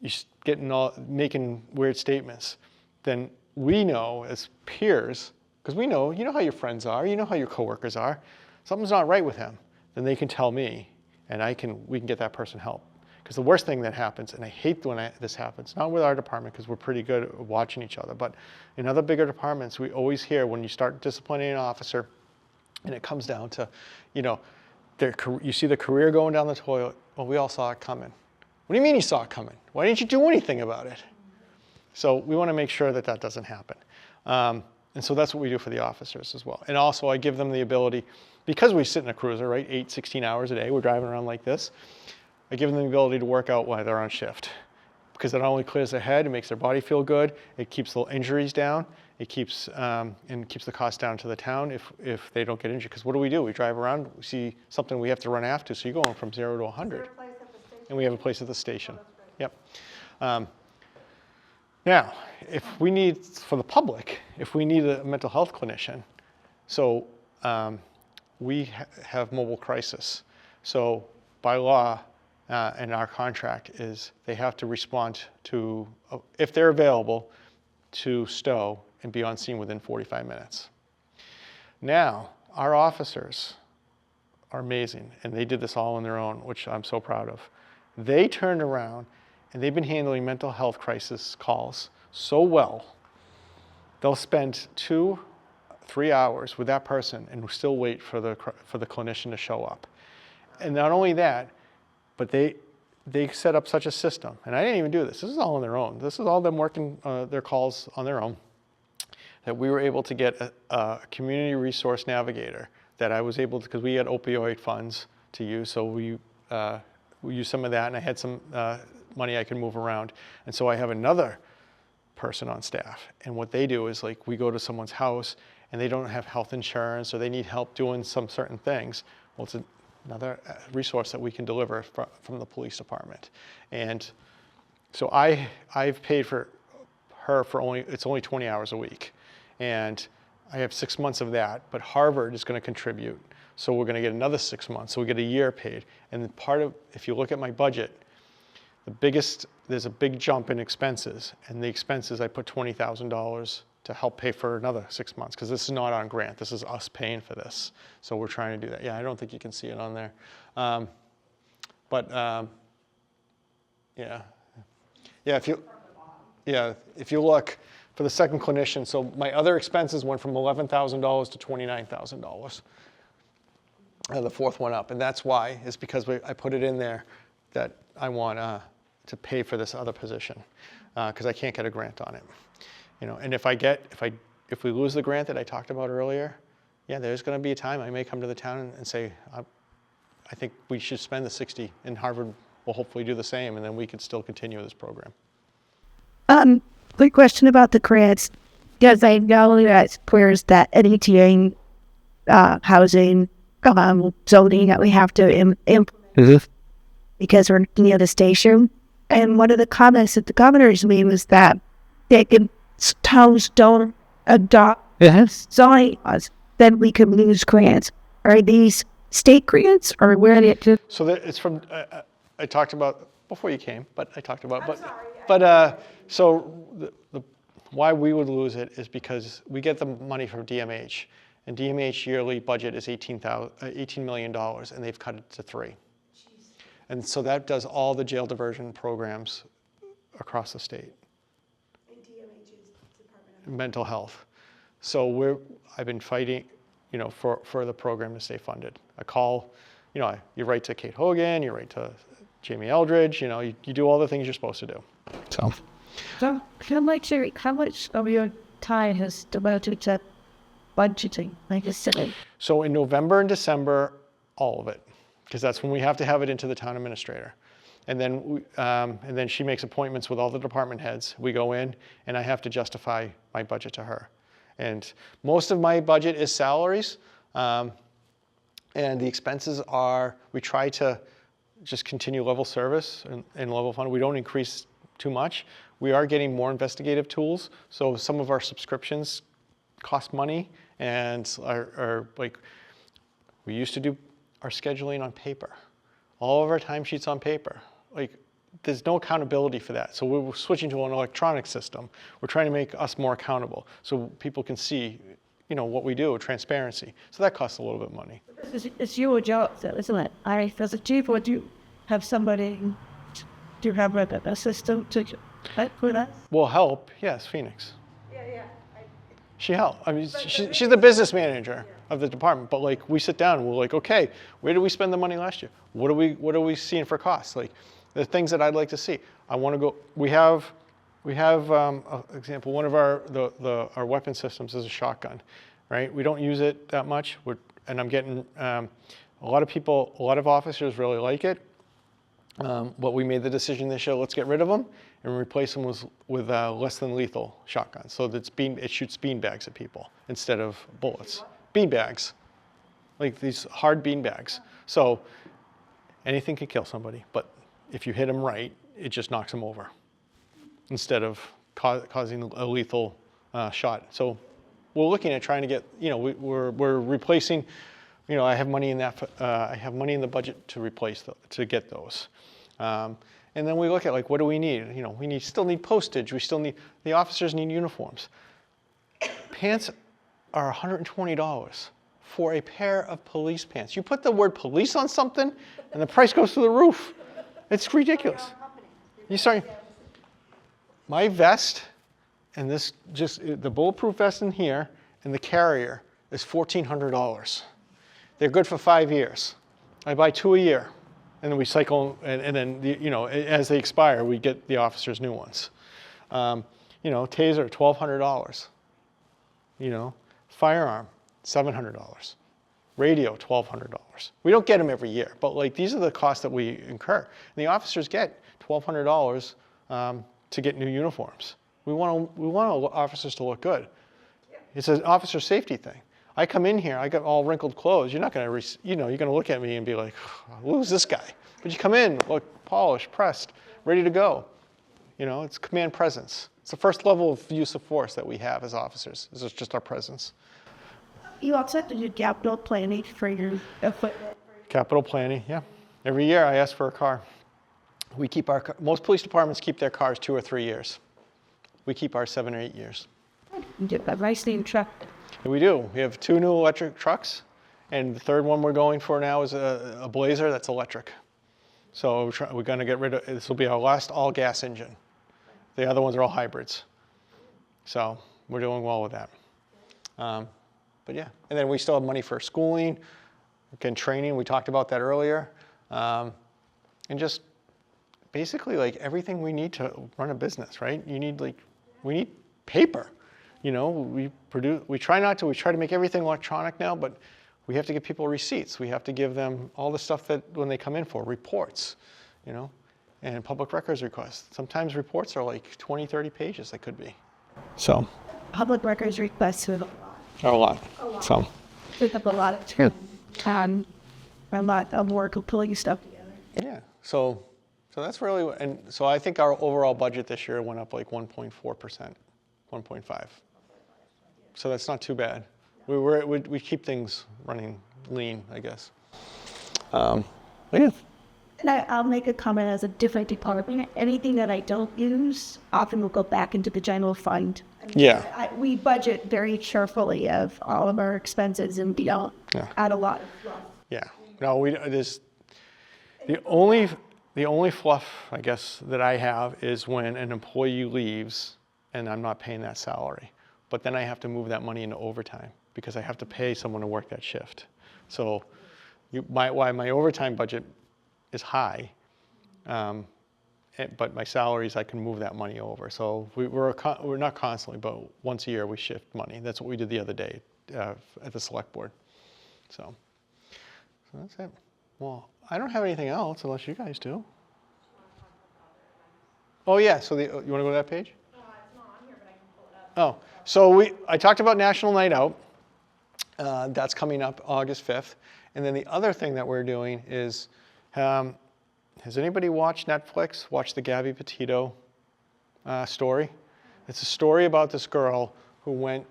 you're making weird statements, then we know as peers, because we know, you know how your friends are, you know how your coworkers are, something's not right with him, then they can tell me, and we can get that person help. Because the worst thing that happens, and I hate when this happens, not with our department because we're pretty good at watching each other, but in other bigger departments, we always hear when you start disciplining an officer, and it comes down to, you see the career going down the toilet, well, we all saw it coming. What do you mean you saw it coming? Why didn't you do anything about it? So we want to make sure that doesn't happen. And so that's what we do for the officers as well. And also I give them the ability, because we sit in a cruiser, right, 16 hours a day, we're driving around like this, I give them the ability to work out while they're on shift. Because it not only clears their head, it makes their body feel good, it keeps the injuries down, it keeps the cost down to the town if they don't get injured. Because what do? We drive around, we see something we have to run after, so you're going from 0 to 100. And we have a place at the station. Yep. Now, if we need, for the public, if we need a mental health clinician, so we have mobile crisis. So by law, and our contract is they have to respond to, if they're available, to Stow and be on scene within 45 minutes. Now, our officers are amazing, and they did this all on their own, which I'm so proud of. They turned around, and they've been handling mental health crisis calls so well, they'll spend 2-3 hours with that person and still wait for the clinician to show up. And not only that, but they set up such a system, and I didn't even do this. This is all on their own. This is all them working their calls on their own, that we were able to get a community resource navigator that I was able to, because we had opioid funds to use, so we used some of that, and I had some money I could move around. And so I have another person on staff, and what they do is, like, we go to someone's house, and they don't have health insurance, or they need help doing some certain things. Well, resource that we can deliver from the police department. And so I've paid for her for it's only 20 hours a week. And I have 6 months of that, but Harvard is going to contribute. So we're going to get another 6 months. So we get a year paid. And if you look at my budget, there's a big jump in expenses. And the expenses, I put $20,000 to help pay for another 6 months, because this is not on grant. This is us paying for this. So we're trying to do that. Yeah, I don't think you can see it on there. If you look for the second clinician, so my other expenses went from $11,000 to $29,000. The fourth one up, and that's why, is because I put it in there that I want to pay for this other position, because I can't get a grant on it. And if we lose the grant that I talked about earlier, yeah, there's going to be a time I may come to the town and say, I think we should spend the 60, and Harvard will hopefully do the same, and then we could still continue this program. Quick question about the grants. Does I know that there's that NETA housing zoning that we have to implement because we're near the station? And one of the comments that the governor's made was that towns don't adopt zoning laws, then we could lose grants. Are these state grants, or where are they? So it's from, I talked about, before you came, but I talked about, why we would lose it is because we get the money from DMH, and DMH yearly budget is $18 million, and they've cut it to $3 million. And so that does all the jail diversion programs across the state. And DMH is Department of Mental health. So I've been fighting, for the program to stay funded. I call, you write to Kate Hogan, you write to Jamie Eldridge, you do all the things you're supposed to do. So how much of your time has devoted to budgeting, like I said? So in November and December, all of it, because that's when we have to have it into the town administrator. And then she makes appointments with all the department heads. We go in, and I have to justify my budget to her. And most of my budget is salaries, and the expenses are, we try to just continue level service and level fund. We don't increase too much. We are getting more investigative tools, so some of our subscriptions cost money, and are like, we used to do our scheduling on paper. All of our timesheets on paper. Like, there's no accountability for that. So we're switching to an electronic system. We're trying to make us more accountable so people can see, what we do, transparency. So that costs a little bit of money. It's your job, though, isn't it? As a chief, would you have somebody to have a system to help with that? Will help, yes, Phoenix. Yeah. She helped. I mean, she's the business manager of the department. But like, we sit down and we're like, okay, where did we spend the money last year? What are we seeing for costs? Like, the things that I'd like to see. I want to go. We have example. One of our weapon systems is a shotgun, right? We don't use it that much. And I'm getting a lot of officers really like it. But we made the decision this year, let's get rid of them and replace them with less than lethal shotguns. So that it shoots bean bags at people instead of bullets. Bean bags, like these hard bean bags. So anything can kill somebody, but if you hit them right, it just knocks them over instead of causing a lethal shot. So we're looking at trying to get, we're replacing, I have money in that, I have money in the budget to get those. And then we look at, like, what do we need? We still need postage. The officers need uniforms. Pants are $120 for a pair of police pants. You put the word police on something and the price goes through the roof. It's ridiculous. My vest and the bulletproof vest in here and the carrier is $1,400. They're good for 5 years. I buy 2 a year, and then we cycle, and then as they expire, we get the officers new ones. Taser, $1,200. Firearm, $700. Radio, $1,200. We don't get them every year, but like, these are the costs that we incur. And the officers get $1,200 to get new uniforms. We want officers to look good. It's an officer safety thing. I come in here, I got all wrinkled clothes. You're not going to, you're going to look at me and be like, who's this guy? But you come in, look polished, pressed, ready to go. It's command presence. It's the first level of use of force that we have as officers. This is just our presence. You also have to do capital planning for your equipment. Capital planning, yeah. Every year I ask for a car. We keep most police departments keep their cars 2 or 3 years. We keep ours 7 or 8 years. You get a nice new truck. We do. We have 2 new electric trucks, and the third one we're going for now is a Blazer that's electric. So we're going to get rid of, this will be our last all-gas engine. The other ones are all hybrids. So we're doing well with that. But yeah, and then we still have money for schooling, again, training, we talked about that earlier. And just basically like everything we need to run a business, right? We need paper. We try to make everything electronic now, but we have to give people receipts. We have to give them all the stuff that when they come in for, reports, and public records requests. Sometimes reports are like 20, 30 pages, they could be. So. Public records requests with A lot. So. took up a lot of time, a lot of work of pulling stuff together. Yeah. So that's really, and so I think our overall budget this year went up like 1.4%, 1.5. So that's not too bad. We keep things running lean, I guess. But yeah. And I'll make a comment as a different department. Anything that I don't use often will go back into the general fund. Yeah. We budget very carefully of all of our expenses, and we don't add a lot of fluff. Yeah. No, there's the only fluff, I guess, that I have is when an employee leaves and I'm not paying that salary. But then I have to move that money into overtime because I have to pay someone to work that shift. So why my overtime budget is high, but my salaries, I can move that money over. So we're not constantly, but once a year we shift money. That's what we did the other day at the select board. So that's it. Well, I don't have anything else unless you guys do. Oh yeah, so you want to go to that page? It's not on here, but I can pull it up. Oh, so I talked about National Night Out. That's coming up August 5th. And then the other thing that we're doing is, has anybody watched Netflix, watched the Gabby Petito story? It's a story about this girl who went,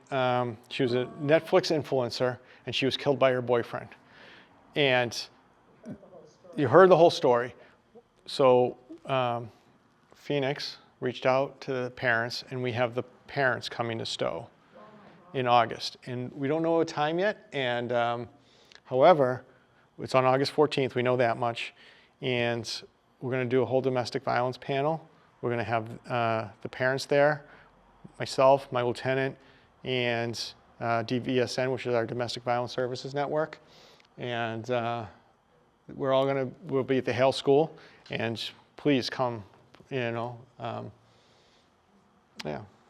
she was a Netflix influencer, and she was killed by her boyfriend. And you heard the whole story. So Phoenix reached out to the parents, and we have the parents coming to Stow in August. And we don't know a time yet, and however, it's on August 14th, we know that much. And we're going to do a whole domestic violence panel. We're going to have the parents there, myself, my lieutenant, and DVSN, which is our Domestic Violence Services Network. And we'll be at the Hale School, and please come, yeah.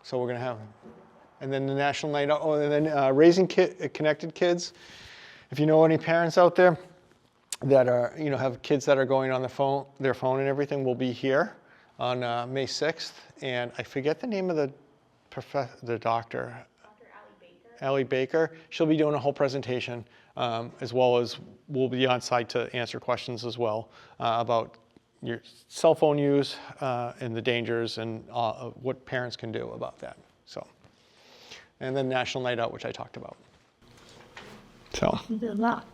So we're going to have, and then the National Night Out, and then Raising Connected Kids. If you know any parents out there that are, have kids that are going on their phone and everything, will be here on May 6th. And I forget the name of the doctor. Dr. Allie Baker. She'll be doing a whole presentation, as well as we'll be on site to answer questions as well about your cell phone use and the dangers and what parents can do about that. So, and then National Night Out, which I talked about. So. You did a lot.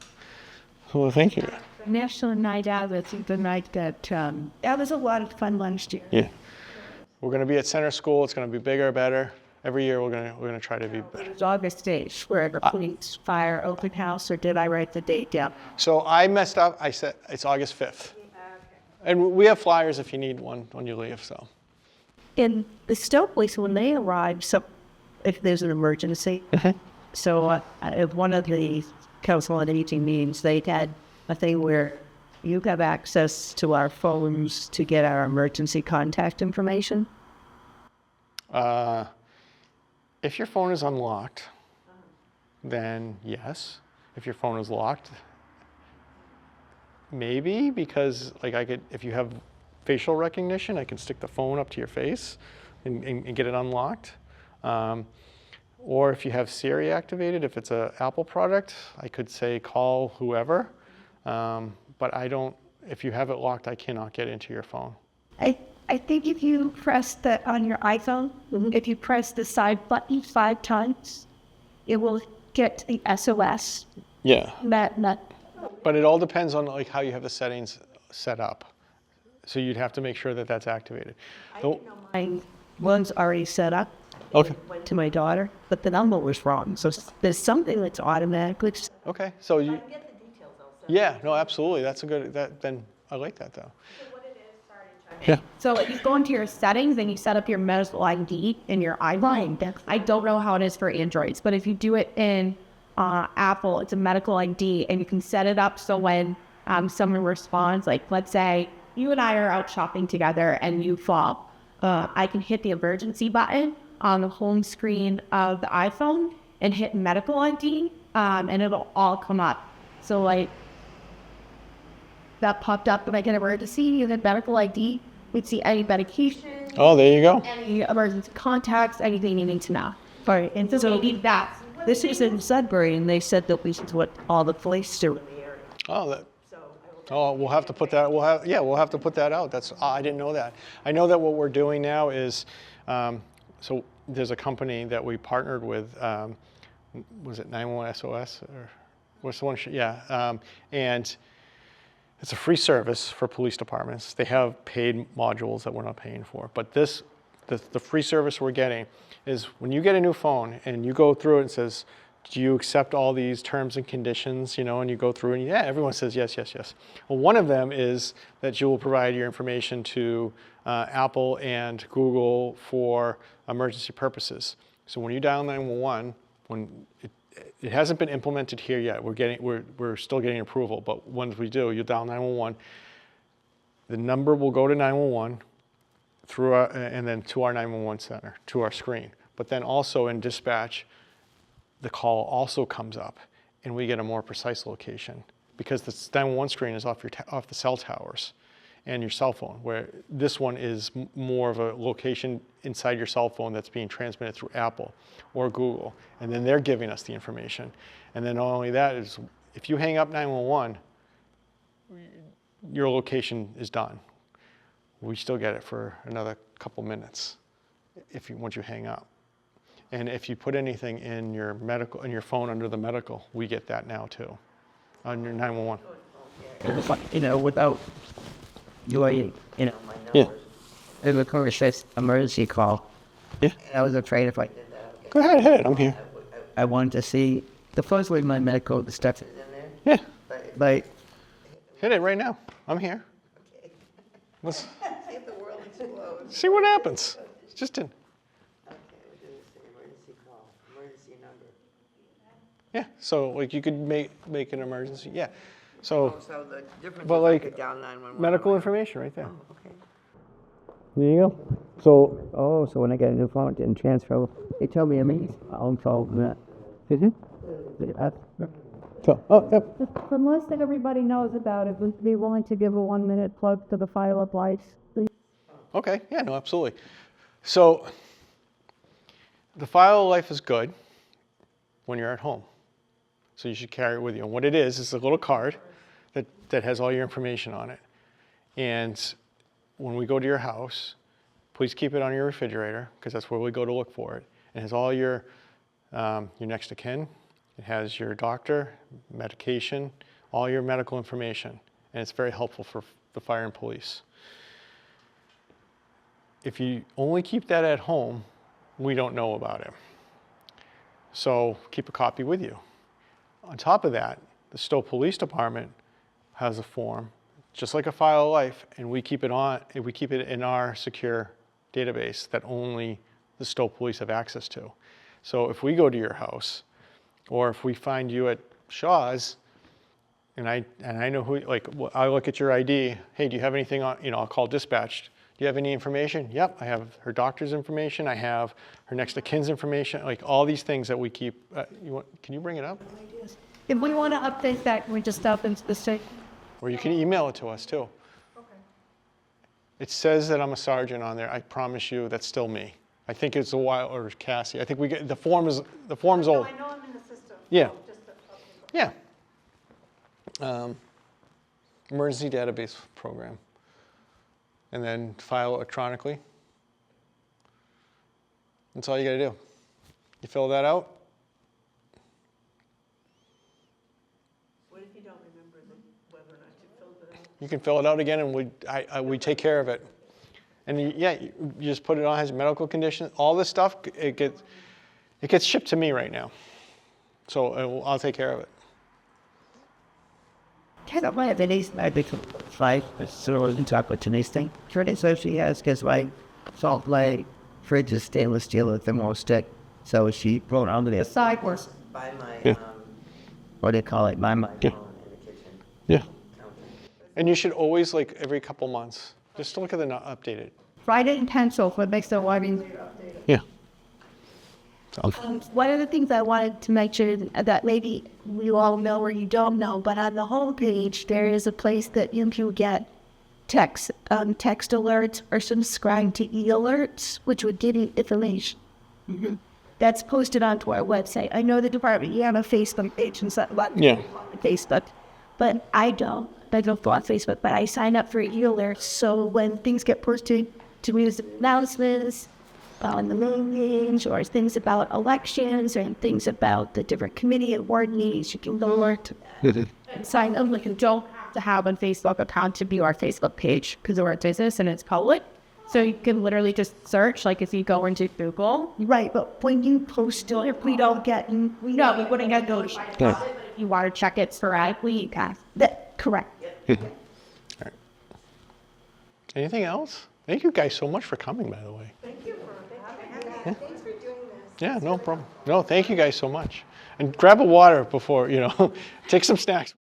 Well, thank you. National Night Out, I think the night that was a lot of fun last year. Yeah. We're going to be at Center School. It's going to be bigger, better. Every year we're going to try to be better. It was August 8th, where the police fire open house, or did I write the date down? So I messed up. I said it's August 5th. And we have flyers if you need one when you leave. So. In the Stow police, when they arrived, so if there's an emergency, so at one of the council on aging meetings, they had a thing where you have access to our phones to get our emergency contact information. If your phone is unlocked, then yes. If your phone is locked, maybe, because like if you have facial recognition, I can stick the phone up to your face and get it unlocked. Or if you have Siri activated, if it's an Apple product, I could say call whoever. But if you have it locked, I cannot get into your phone. I think if you press on your iPhone, if you press the side button 5 times, it will get the SOS. Yeah. That But it all depends on like how you have the settings set up. So you'd have to make sure that that's activated. My one's already set up. Okay. Went to my daughter, but the number was wrong. So there's something that's automatically. Okay. So you. Yeah. No. Absolutely. That's a good. Then I like that though. Yeah. So if you go into your settings and you set up your medical ID in your iPhone, I don't know how it is for Androids, but if you do it in Apple, it's a medical ID, and you can set it up so when someone responds, like let's say you and I are out shopping together and you fall, I can hit the emergency button on the home screen of the iPhone and hit medical ID, and it'll all come up. So like that popped up, if I get an emergency, you hit medical ID, we'd see any medication, Oh, there you go. any emergency contacts, anything you need to know. Right, and so That. this is in Sudbury, and they said that we should what all the police do in the area. Oh, that. Oh, we'll have to put that. We'll have to put that out. I didn't know that. I know that what we're doing now is, so there's a company that we partnered with. Was it 911 SOS or what's the one? Yeah, and it's a free service for police departments. They have paid modules that we're not paying for, but the free service we're getting is when you get a new phone and you go through it and says, do you accept all these terms and conditions, and you go through and yeah, everyone says yes, yes, yes. Well, one of them is that you will provide your information to Apple and Google for emergency purposes. So when you dial 911, when it hasn't been implemented here yet, we're still getting approval, but once we do, you dial 911, the number will go to 911 and then to our 911 center, to our screen. But then also in dispatch, the call also comes up and we get a more precise location because the 911 screen is off the cell towers and your cell phone, where this one is more of a location inside your cell phone that's being transmitted through Apple or Google, and then they're giving us the information. And then not only that is, if you hang up 911, your location is done. We still get it for another couple minutes once you hang up. And if you put anything in your phone under the medical, we get that now too, on your 911. Without doing, my numbers. Yeah. It was a says emergency call. Yeah. And I was afraid if I did that. Go ahead, hit it. I'm here. I wanted to see the first way my medical the stuff is in there. Yeah. But Hit it right now. I'm here. Let's See if the world explodes. see what happens. It's just in. Okay, we're doing this emergency call, emergency number. Yeah. So like you could make an emergency. Yeah. So So the difference But is like, I could dial 911. medical information right there. Okay. There you go. So so when I got a new phone, it didn't transfer. It told me I'm told that. yep. The most that everybody knows about it, would be willing to give a 1-minute plug to the File Up Life. Okay. Yeah. No. Absolutely. So the file of life is good when you're at home. So you should carry it with you. And what it is a little card that has all your information on it. And when we go to your house, please keep it on your refrigerator because that's where we go to look for it. It has all your next of kin. It has your doctor, medication, all your medical information. And it's very helpful for the fire and police. If you only keep that at home, we don't know about it. So keep a copy with you. On top of that, the Stow Police Department has a form, just like a file of life, and we keep it in our secure database that only the Stow Police have access to. So if we go to your house, or if we find you at Shaw's, and I know who, I look at your ID. Hey, do you have anything on? I'll call dispatch. Do you have any information? Yep, I have her doctor's information. I have her next of kin's information. Like all these things that we keep. Can you bring it up? If we want to update that, can we just stop into the state? Or you can email it to us too. Okay. It says that I'm a sergeant on there. I promise you, that's still me. I think it's a while, or Cassie. I think we get, the form's old. I know I'm in the system. Yeah. So just okay. Yeah. Emergency database program. And then file electronically. That's all you gotta do. You fill that out. What if you don't remember whether or not you filled it out? You can fill it out again, and we take care of it. And you just put it on, has medical condition, all this stuff. It gets shipped to me right now, so I'll take care of it. Kind of my Denise, I become five, so I wasn't talking about Denise thing. Trinity says she has, because my salt lake fridge is stainless steel with thermostat, so she wrote under the Side was By my, Yeah. what do you call it? My phone in the kitchen. Yeah. Counter. And you should always, like, every couple months, just to look at the updated. write it in pencil what makes the writing. Yeah. One of the things I wanted to mention that maybe you all know or you don't know, but on the homepage there is a place that you can get text alerts or subscribe to e-alerts, which would give you information. Mm-hmm. That's posted onto our website. I know the department, you have a Facebook page and stuff, but Yeah. Facebook, but I don't. I don't go on Facebook, but I sign up for e-alerts, so when things get posted to me as announcements on the main page, or things about elections, or things about the different committee and board meetings, you can go alert and sign up. Like you don't have to have a Facebook account to view our Facebook page because we're a business and it's public. So you can literally just search, like if you go into Google. Right, but when you post it, if we don't get, No, we wouldn't get those. If you want to check it sporadically, you can. that correct. All right. Anything else? Thank you guys so much for coming, by the way. Thanks for doing this. Yeah, no problem. No, thank you guys so much. And grab a water before, take some snacks.